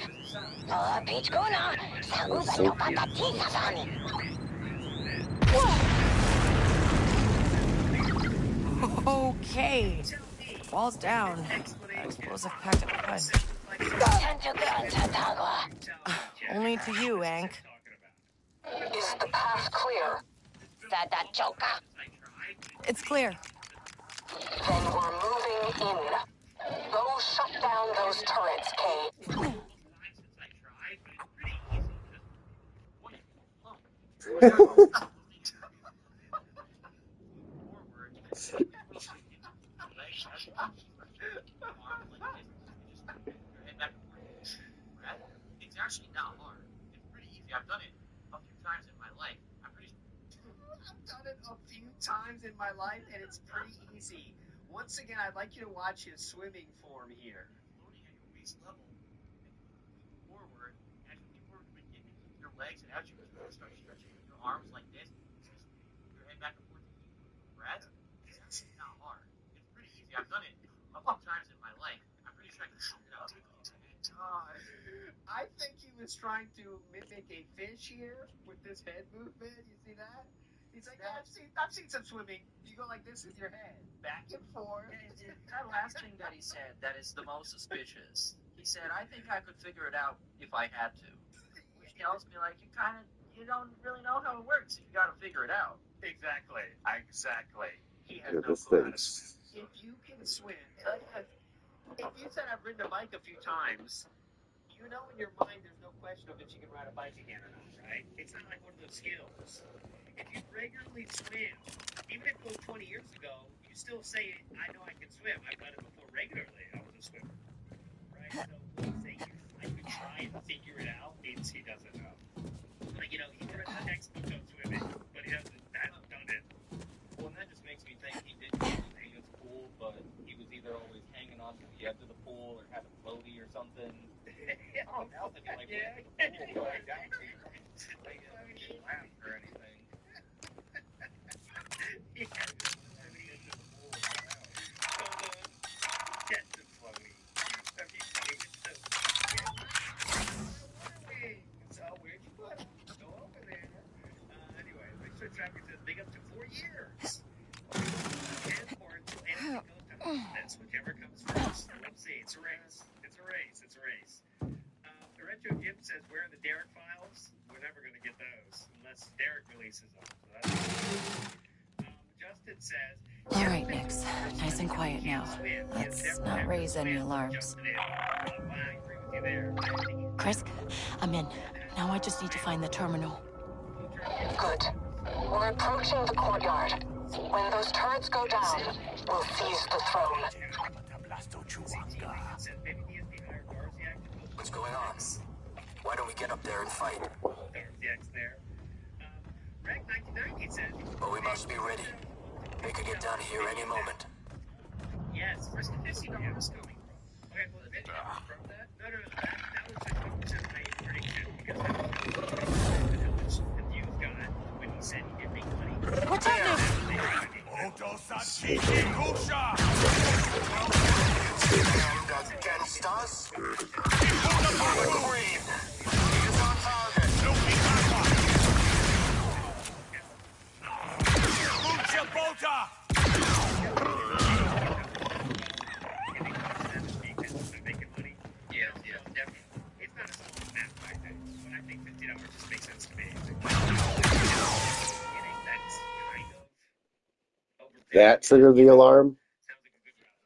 Oh, Peach Guna, Sauba no Patatika Vani. Okay. Wall's down. That explosive packed a punch. Only to you, Ank. Is the path clear? Sada Joka. It's clear. Then we're moving in. Go shut down those turrets, Kay. It's actually not hard. It's pretty easy. I've done it a few times in my life. I've done it a few times in my life, and it's pretty easy. Once again, I'd like you to watch his swimming form here. Floating at your waist level, and you move forward. As you were beginning to keep your legs, and as you start stretching your arms like this, just move your head back and forth to keep your breath. It's actually not hard. It's pretty easy. I've done it a few times in my life. I'm pretty sure I can shoot it out. I think he was trying to mimic a fish here with this head movement. You see that? He's like, yeah, I've seen some swimming. You go like this with your head, back and forth. That last thing that he said, that is the most suspicious. He said, I think I could figure it out if I had to. Which tells me, like, you don't really know how it works. You gotta figure it out. Exactly. He has Yeah, no this clue how to thing's. swim. If you can swim, if you said I've ridden a bike a few times, you know in your mind there's no question of if you can ride a bike again or not, right? It's not like one of those skills. If you regularly swim, even if it was 20 years ago, you still say, I know I can swim. I've done it before regularly. I was a swimmer, right? So when you say I could try and figure it out, means he doesn't know. Like, you know, he read the textbook on swimming, but he hasn't done it. Well, and that just makes me think he didn't usually hang his pool, but he was either always hanging on to the edge of the pool or had a floaty or something. Oh, nothing like Yeah. pool, like that. Like a lamp or anything. Traffic says big up to 4 years. Whichever comes first. We'll see. It's a race. The Retro Jim says, where are the Derek files? We're never going to get those unless Derek releases them. So that's Justin says, All right, Nix. Nice and quiet now. Let's not raise any alarms. Chris, I'm in. Now I just need to find the terminal. Good. We're approaching the courtyard. When those turrets go down, we'll seize the throne. What's going on? Why don't we get up there and fight? But we must be ready. They could get down here any moment. Yes, first the fishing is coming. Okay, well, the video from that? No, that was just my prediction because how much the views got when he said he did make money. What's happening? Against us? Green. He is on target. Yes, definitely. It's not a small map, I think, but I think $50 just makes sense to me. That triggered the alarm? Sounds like a good round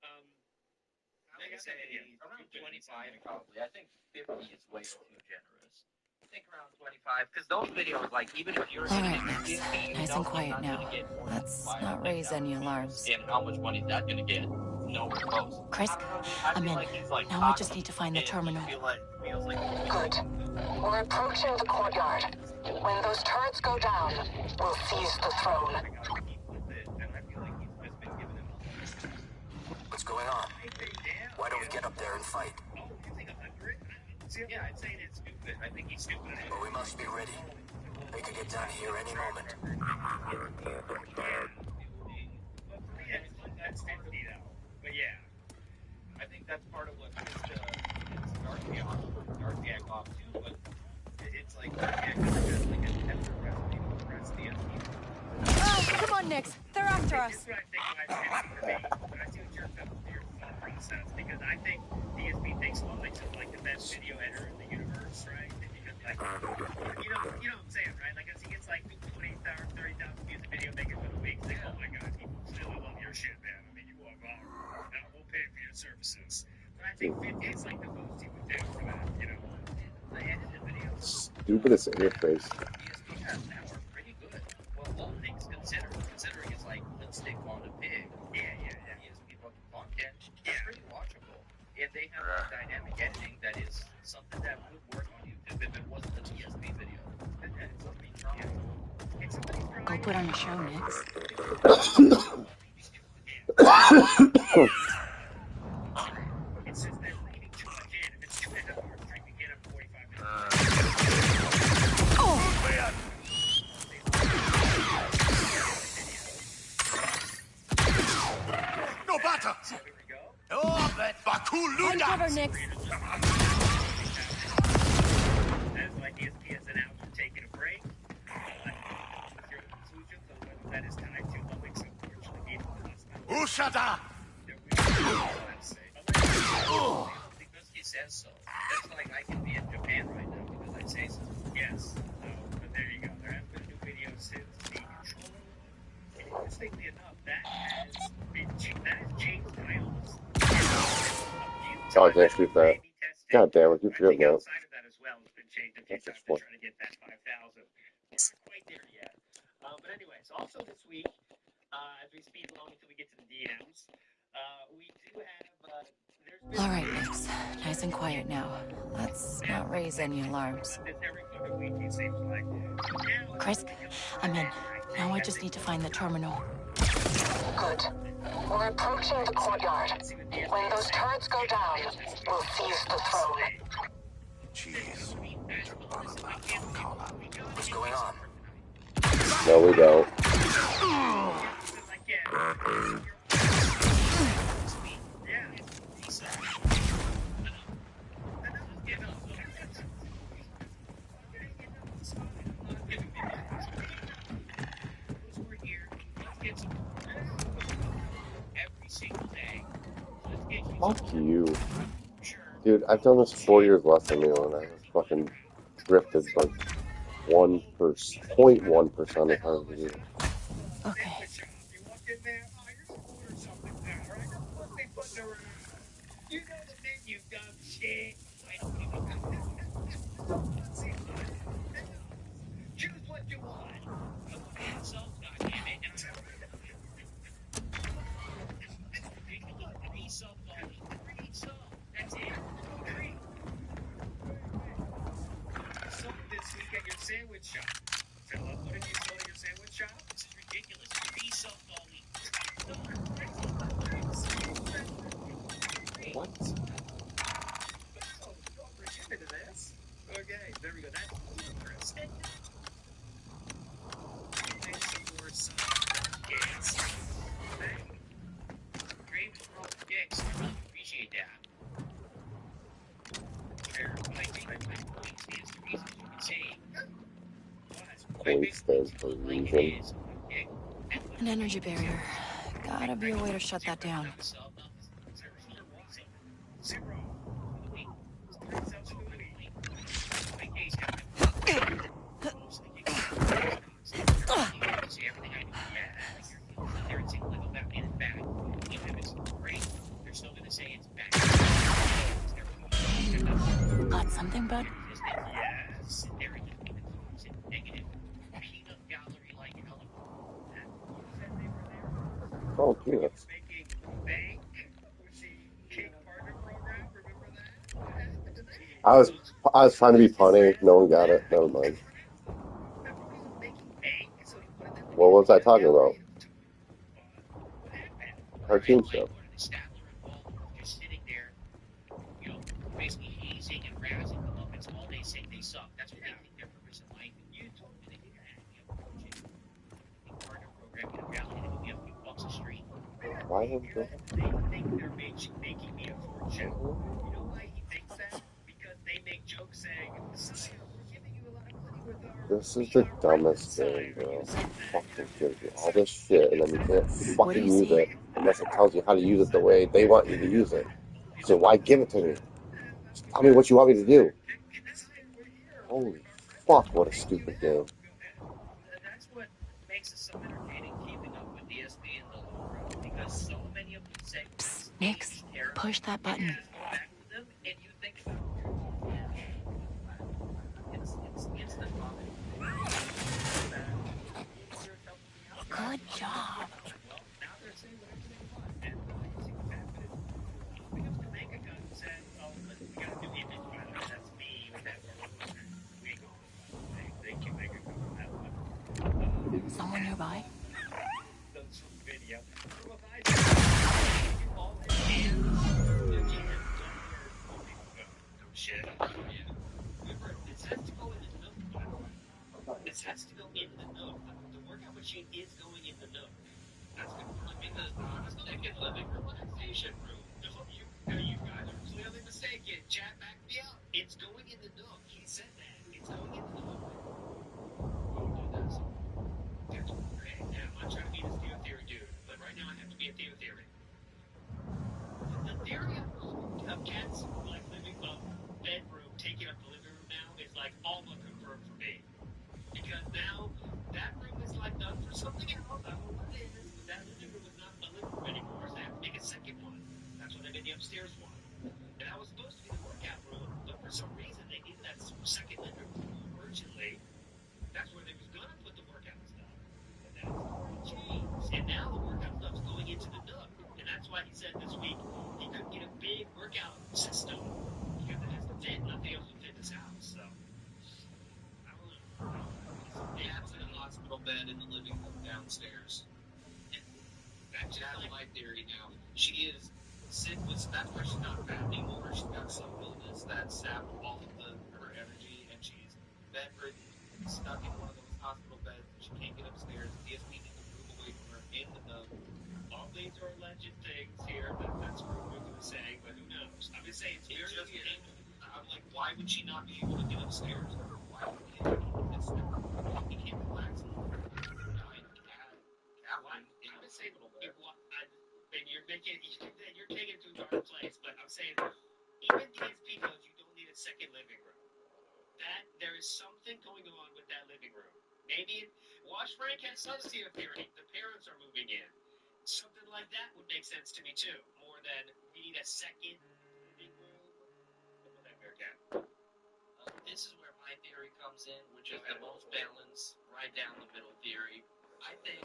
number. Like I said, around 25 probably. I think 50 is way too generous. I think around 25, because those videos, like, even if you're All right, Nix. Nice and quiet now. Let's not raise any alarms. And how much money is that going to get? Nowhere close. Chris, I'm in. Now I just need to find the terminal. Good. We're approaching the courtyard. When those turrets go down, we'll seize the throne. What's going on? Why don't we get up there and fight? Yeah, I'd say that's stupid. I think he's stupid. But we must be ready. They could get down here any moment. That's 50 though. But yeah, I think that's part of what pissed Darcy off too. But it's like Darcy has like a tender recipe to impress the people. Oh, come on, Nix. They're after us. This is what I think when I see what your thought process, because I think DSP thinks Lumix is like the best video editor in the universe, right? Because like, you know what I'm saying, right? Like, as he gets like 20,000, 30,000 views a video, make it for the week, like, oh my god, people still love your shit, man. I mean, you are viral. Now we'll pay for your services. But I think 50 is like the most he would do for that, you know? The edited videos. Stupidest interface. DSP has now are pretty good. Well, all things considering it's like lipstick on a pig. Yeah. DSP fucking content. It's pretty watchable. And they have a dynamic editing that is something that would work on YouTube if it wasn't a DSP video. It's somebody trying. It's somebody trying. Go put on a show, Nix. It's just that leaving too much in. If it's 2.5 hours, drinking can have 45 minutes. No batter! Here we go. Oh, that Find cover, Nix. That's why DSP has announced we're taking a break. Zero conclusion, so whether that is tied to Lumix, unfortunately, being lost. Ushada! Because he says so. That's like I can be in Japan right now because I say so. Yes. But there you go. There have been new videos since the control. And interestingly enough, that has changed titles. Oh, I can't shoot that. God damn it, you feel that. Outside of that as well, it's been changed a few times to try to get that 5,000. It's not quite there yet. But anyways, also this week, as we speed along until we get to the DMs, we do have. All right, Nix. Nice and quiet now. Let's not raise any alarms. Chris, I'm in. Now I just need to find the terminal. Good. We're approaching the courtyard. When those turrets go down, we'll seize the throne. Jeez. What's going on? No, we don't. Fuck you. Dude, I've done this 4 years less than you, and I was fucking drifted like 0.1% of time to do it. Okay. You know the menu, dumb shit. Choose what you want. I want to salt, goddammit. Three salt, three salt. That's it. Three. Salt this week at your sandwich shop. Philip, what did you sell at your sandwich shop? This is ridiculous. Three salt, Ollie. What? Oh, we're shipping to this. Okay, there we go. That's interesting. Make some more salt. Yes. Okay. Great roll dicks. I really appreciate that. I think my point stands to reason, you can say. Point stands for reason. An energy barrier. Gotta be a way to shut that down. Got something, bud? Yes. Negative. Peanut gallery like element. Said they were there. Oh, peanuts. Making bank with the King Partner program. Remember that? What happened to that? I was trying to be funny. No one got it. Never mind. Everybody was making bank, so he wanted them to What was I talking about? What happened? Cartoon show. Statler involved, just sitting there, you know, basically hazing and razzing suck. That's what they think their purpose in life. You told me that you had coaching, partner program, reality TV, a few bucks a stream. Why would you? They think they're making me a fortune. You know why he thinks that? Because they make jokes saying, Messiah, we're giving you a lot of money with our. This is the dumbest game, bro. Fucking gives you all this shit, and then you can't fucking use it unless it tells you how to use it the way they want you to use it. So why give it to me? Just tell me what you want me to do. Holy fuck, what a stupid game. That's what makes it so entertaining keeping up with DSP and the lore, because so many of these segments Nix, push that button. and you think about it's the comedy. Good job. Well, now they're saying whatever they want, and you see what's happening. We have Jamaica guy who said, "Oh, we got a new image, by the way. That's me with that purple mustache. We ain't going with that. They can make a cover that one." Someone nearby? That's some video. From a visor. All this jam. No shit. Remember, this has to go in the nook, by the way. This has to go in the nook. The workout machine is going in the nook. That's confirmed because the second living relaxation room. No, you guys are clearly mistaken. Chat, back me up. It's going in the nook. He said that. It's going in the nook. You do this. Hey, I'm not trying to be this Theo Theory dude, but right now I have to be a Theo Theory. The theory of Cat's like living bedroom taking up the living room now is like all but confirmed for me. Because now that room is like done for something else. I don't know what it is, but that living room is not a living room anymore, so they have to make a second one. That's why they made the upstairs one. And that was supposed to be the workout room, but for some reason they needed that second living room urgently. That's where they was gonna put the workout stuff. But that story changed, and now the workout stuff's going into the nook. And that's why he said this week he couldn't get a big workout system because it has to fit. Nothing else would fit in his house. So I don't know. They have a hospital bed in the living room downstairs. That's my theory now. She is sick with. That's why she's not fat anymore. She's got some illness that sapped all of her energy, and she's bedridden, stuck in one of those hospital beds, and she can't get upstairs. DSP needs to move away from her in the nook. All these are alleged things here. That's rumors are saying, but who knows? I'm just saying it's very weird. I'm like, why would she not be able to get upstairs? Why would he can't relax a little bit? I'm just saying, and you're taking it to a dark place, but I'm saying even DSP knows you don't need a second living room. That there is something going on with that living room. Maybe Wash Frank has some theory. The parents are moving in. Something like that would make sense to me too. More than we need a second living room. This is where my theory comes in, which is the most balanced, right down the middle theory. I think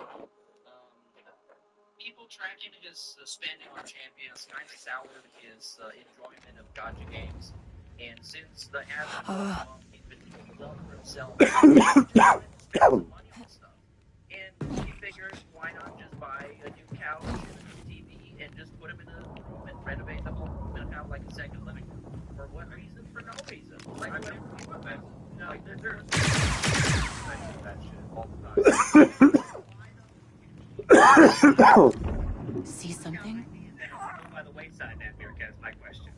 people tracking his spending on champions kind of soured his enjoyment of gacha games. And since the average he's been doing well for himself, he's trying to spend some money on stuff. And he figures, why not just buy a new couch and a new TV and just put him in a room and renovate the whole room and have like a second living room? For what reason? For no reason. Like whatever you want, man. Like there's that shit all the time. See something? By the wayside, that Meerkat is my question.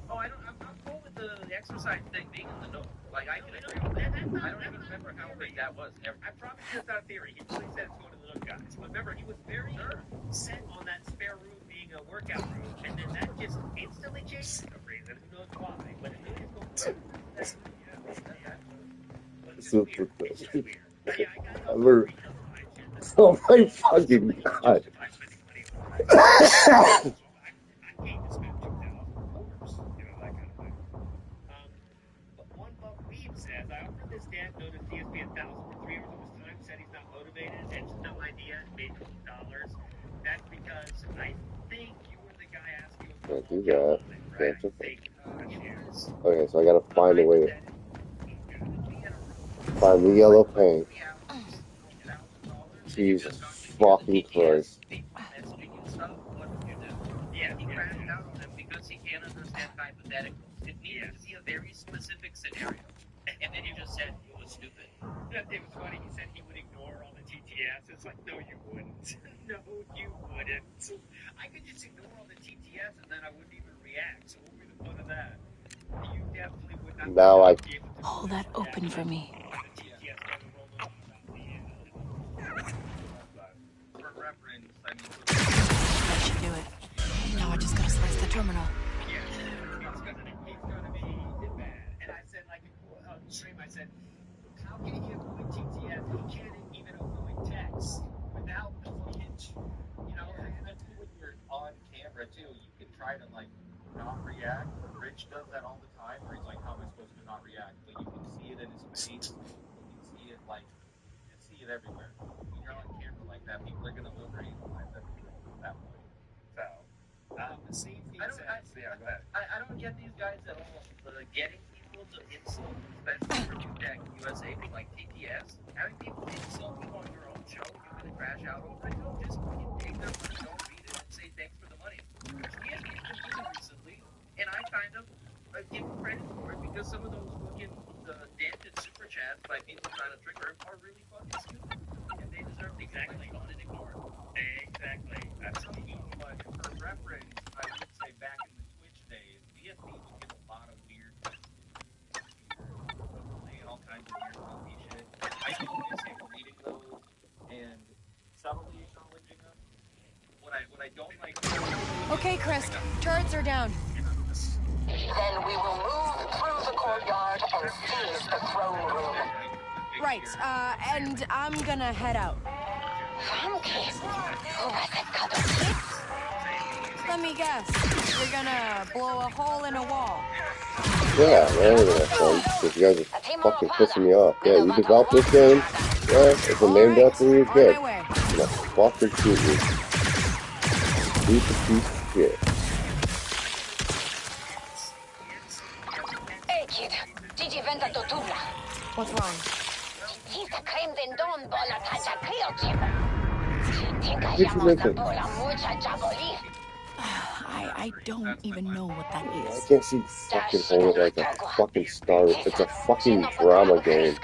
Oh, I'm cool with the exercise thing being in the nook. Like I can agree with that. I don't even remember how big that was. I promise you, it's not a theory. He really said it's going to the nook, guys. But remember, he was very set on that spare room being a workout room, and then that just instantly changed for some reason. Who knows why? But it really is going to. Oh my fucking god. But one Buck Weave says, I offered this dad notice DSP 1,000 for 3 hours of his time, said he's not motivated, and just no idea, made $12. That's because I think you were the guy asking him Can't do that. right? Can't okay, so I gotta find a way to find the yellow paint. Jesus fucking Christ. Yeah, he crashed out on him because he can't understand hypotheticals. It needs to be a very specific scenario. And then he just said it was stupid. It was funny. He said he would ignore all the TTS. It's like, no, you wouldn't. No, you wouldn't. I could just ignore all the TTS and then I wouldn't even react. So what would be the fun of that? You definitely would not Now I be able to Hold that open for me. the TTS never rolled over about the For reference, I mean, That should do it. Now I just gotta slice the terminal. yeah, it's gonna be bad. And I said, like on the stream, I said, how can he avoid TTS? He can't even avoid text without the footage. You know, And I think when you're on camera too, you can try to like not react. Rich does that all the time, where he's like, "How am I supposed to not react?" But you can see it in his face. You can see it like you can see it everywhere. When you're on camera like that, people are gonna overanalyze everything at that point. so the scenes he says, yeah, go ahead. I don't get these guys at all. Getting people to insult, especially for Two Deck USA with like TTS, having people insult you on your own show, you're gonna crash out over it. No, just fucking take their money, don't read it, and say thanks for the money. Which ESPN's been doing recently, and I kind of give them credit for it because some of those fucking dented super chats by people trying to trigger him are really fucking stupid, and they deserve to get on and ignore it. Exactly. That's But for reference, I would say back in the Twitch days, VFB would get a lot of weird saying all kinds of weird goofy shit. I do miss him reading those and subtly acknowledging them. What I don't like. Okay, Chris. Turrets are down. Then we will move through the courtyard and seize the throne room. Right, and I'm gonna head out. Let me guess. You're gonna blow a hole in a wall. Yeah, man, we're gonna have fun. Because you guys are fucking pissing me off. Yeah, you developed this game. Yeah, it's named after you. On Good. my way. You know, fucking shoot me. Piece of shit. Hey, kid. Gigi venta to tubla. What's wrong? Tinta creme de don bola tacha crioche. Tinta Did you llamo make sa it? bola mucha jaboli. I don't even know what that I is. can't see fucking hold it like a fucking Star Wars. It's a fucking drama game.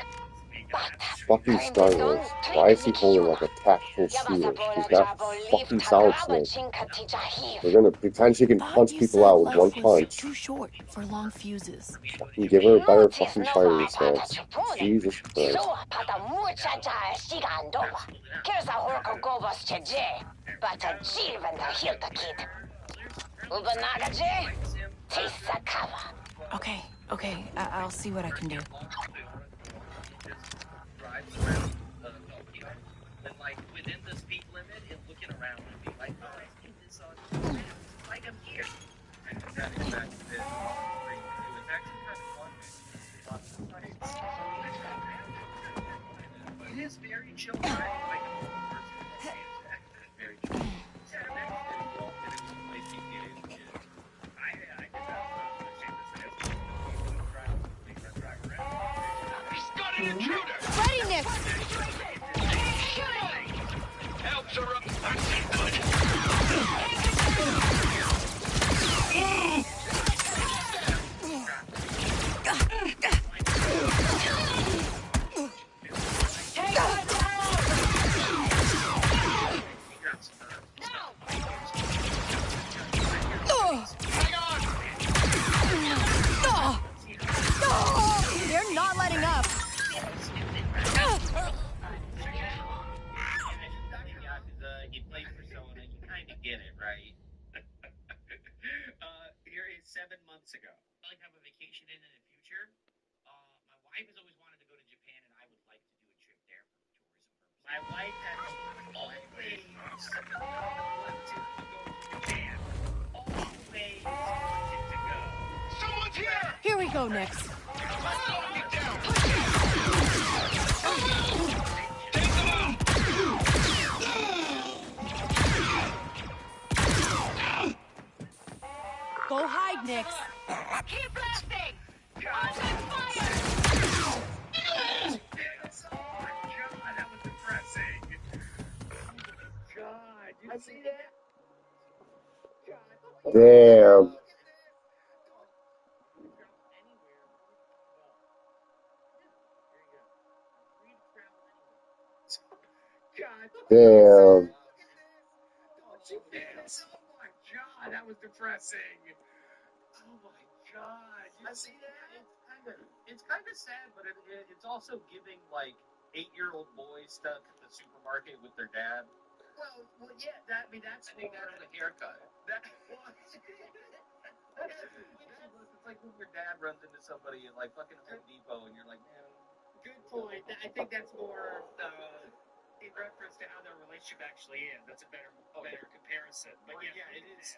Fucking Star Wars. Why is he holding like a tactical shooter? He's not fucking Solid Snake. We're gonna pretend she can Thought punch you people said out with life one was punch. too short for long fuses. Fucking give her a better fucking fighting stance. Jesus Christ. Okay, I'll see what I can do. Drives around Tokyo and like within the speed limit and looking around and be like, oh, I see this on like I'm here. That exact bit on screen too. It's actually kind of fun, man. Lots of fights. It is very chill driving like a normal person. Very chill. Yeah, Ready, Nick! Helps are up. They're not letting up. You played Persona, you kind of get it, right? Here is 7 months ago. I like to have a vacation in the future. My wife has always wanted to go to Japan, and I would like to do a trip there for tourism purposes. My wife has always wanted to go to Japan. Always wanted to go. Someone's here! Here we go, Nix. Get down! Take them out! Go hide, Nix. Keep blasting! Open fire! God, that was depressing. God, you see that? God, Damn. Damn. Oh my god, that was depressing. Oh my god. You see that? It's kind of sad, but it's also giving like 8-year-old boys stuck at the supermarket with their dad. Well, yeah. I think that's the haircut. It's like when your dad runs into somebody at like fucking Home Depot, and you're like, man. Good point. I think that's more in reference to how their relationship actually is. That's a better comparison. But yeah, it is.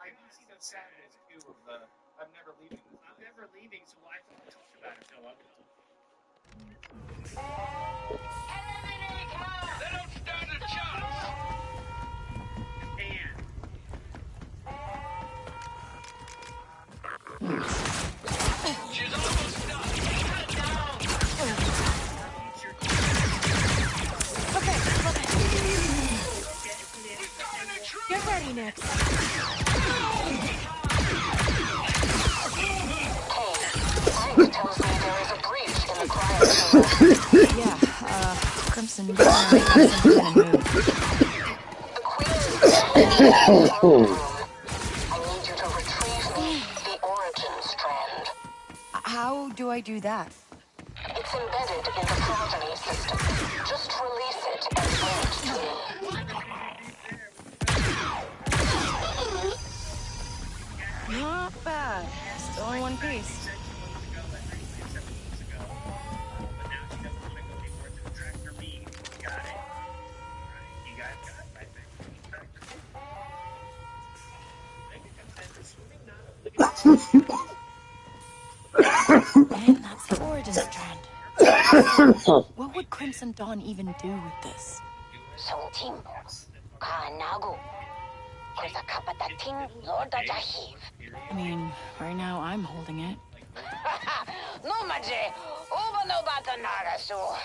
I do see the sadness too of the I'm never leaving. I'm never leaving, so why talk about it, Philip? They don't stand a chance! And She's almost done! Cut down! Okay, We've got an intruder! get ready, Nick. Frank tells me there is a breach in the cryo chamber. Yeah, Crimson Dawn might have some kind of move. The Queen is in the throne room. I need you to retrieve me the origin strand. How do I do that? It's embedded in the progeny system. Just release it and bring it to me. Not bad. Still in one piece. And that's the origin strand. So, what would Crimson Dawn even do with this? Songtimbo. Kanago. Kosa kapatating Lord Jahiv. I mean, right now I'm holding it. No maje. Uba no bata nagasu.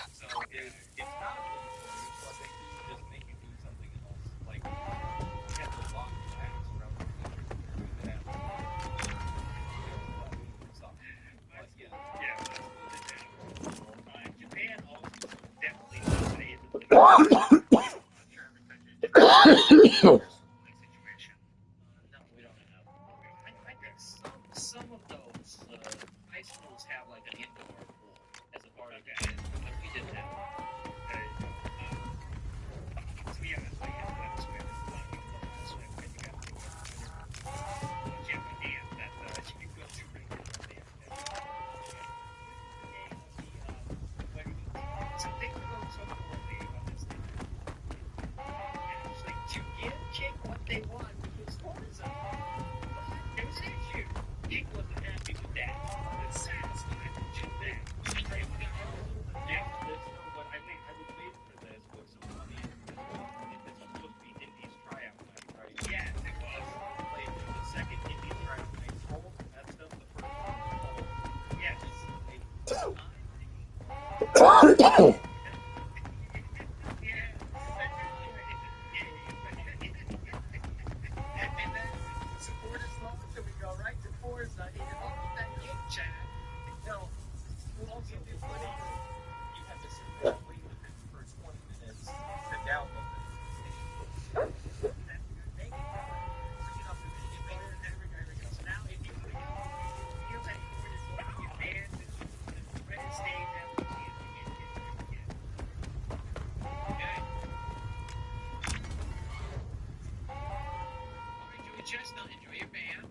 Some of those high schools have like an indoor pool as a part of it, but we didn't have it. To be honest, I have to swim. A lot of people don't want to swim, but you got to do it. Jim and Dan, that you can go through pretty good on there. So things are going so poorly on this thing. And it's like to give kick what they want because tourism. There was an issue. Dick wasn't happy with that. It's satisfied with that. Yeah, but I think I was waiting for this with some money. This was supposed to be Indy's tryout night, right? Yes, it was. Played the second Indy's tryout night. Cold, that stuff, the first one was cold. Yes. And then supporters love it, so we go right to Forza. And all of that game chat. No, also, it's funny. You have to sit there and wait with it for 20 minutes to download it. So now, if you put it out, it feels like you're just going to get banned. Reddit stage after you get. Okay? Enjoy Chestnut, enjoy your band.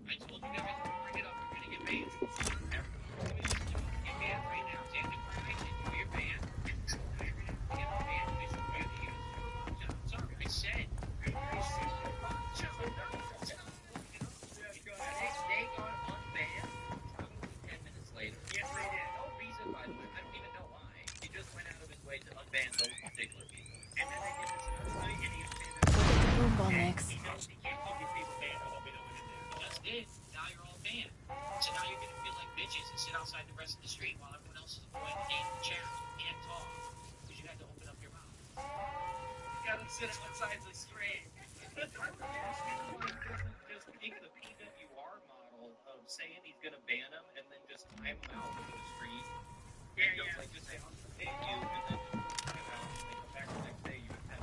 I told you guys when we bring it up, you're going to get banned. Everyone get banned right now. Xander Price, enjoy your band. Get a band. Sorry, I said. They got unbanned 10 minutes later. Yes, they did. No reason, by the way. I don't even know why. He just went out of his way to unban those particular people. And then they get this another night, and he's Boom ball mix. he knows he can't keep his people banned. But we know what it is. Just did. Now you're all banned. So now you're going to feel like bitches and sit outside the rest of the street while everyone else is enjoying the game and chat and talk. Because you had to open up your mouth. You got to sit outside the street. Just take the PWR model of saying he's going to ban him and then just time him out in the street. Yeah. Like just say, I'll ban you, and then just time him out, and they come back the next day, you have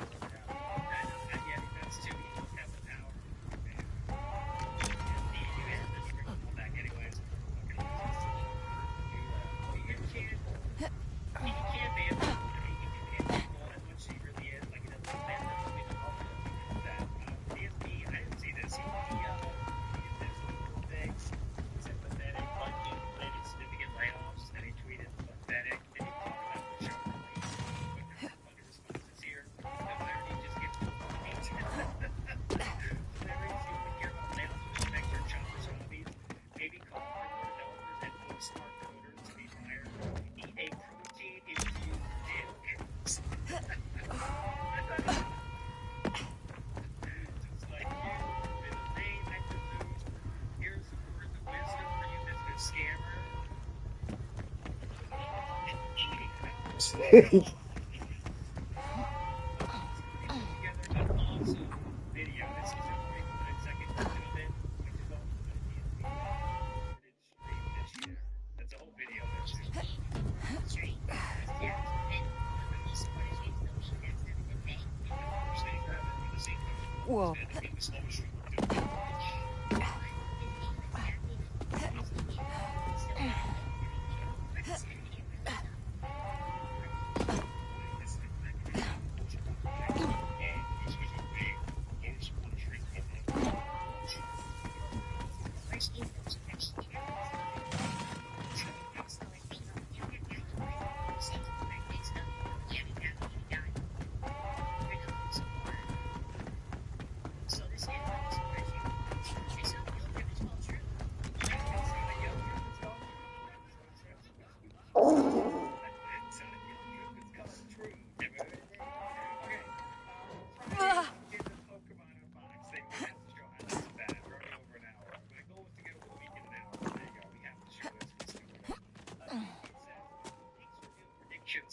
smart coders, to be fired. Eat a protein-infused dick. Just like you, been a name, I presume. Here's some words of wisdom for you, Mr. Scammer. And eating out. Together an awesome video. This is a 40-minute second version of it, which is also going to be recorded stream this year. That's a whole video there too. Whoa.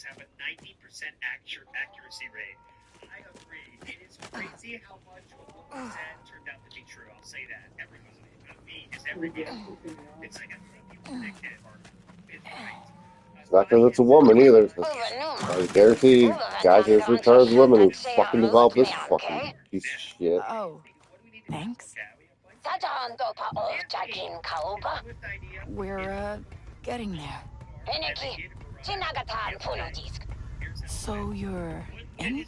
Have a 90% accuracy rate. I agree. It is crazy how much what we said turned out to be true. I'll say that. Everybody, not me, because every game, it's like a thing you predicted is right. It's not because it's a woman either. It's just, I guarantee guys are as retarded as women who fucking developed this fucking piece of shit. Oh, thanks. We're, getting there. So you're in?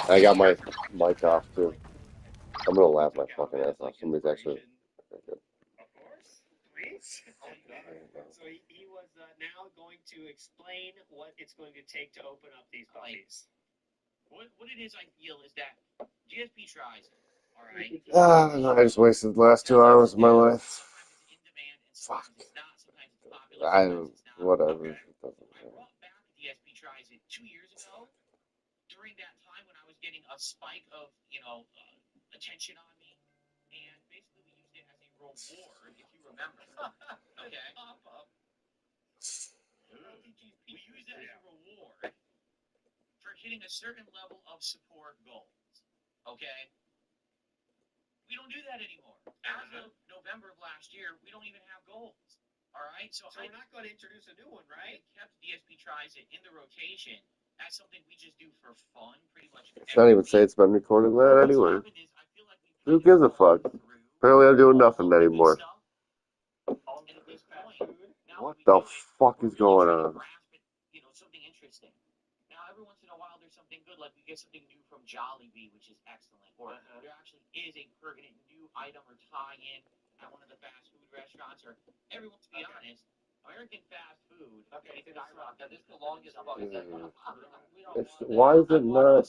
I got my mic off too. I'm gonna laugh my fucking ass off. Somebody's actually. Of course, please. So he was now going to explain what it's going to take to open up these puppies. What it is, I feel, is that GSP tries it. All right. I just wasted the last 2 hours of my life. Fuck. I don't. Whatever. It doesn't I brought back DSP tries it 2 years ago. During that time when I was getting a spike of, attention on me, and basically we used it as a reward, if you remember. Okay. We used it as a reward for hitting a certain level of support goals. Okay. We don't do that anymore. As of November of last year, we don't even have goals. All right. So we're not going to introduce a new one, right? I kept DSP tries it in the rotation. That's something we just do for fun, pretty much. It's not even say it's been recording that anyway. Who gives a fuck? Apparently I'm doing nothing anymore. What the fuck is going on? Something interesting. Now, every once in a while, there's something good, like we get something new from Jollibee, which is excellent. Or there actually is a pertinent new item or tie-in at one of the fast food restaurants. Or everyone, to be honest, American fast food. Okay, this is the longest fucking. Why is it not?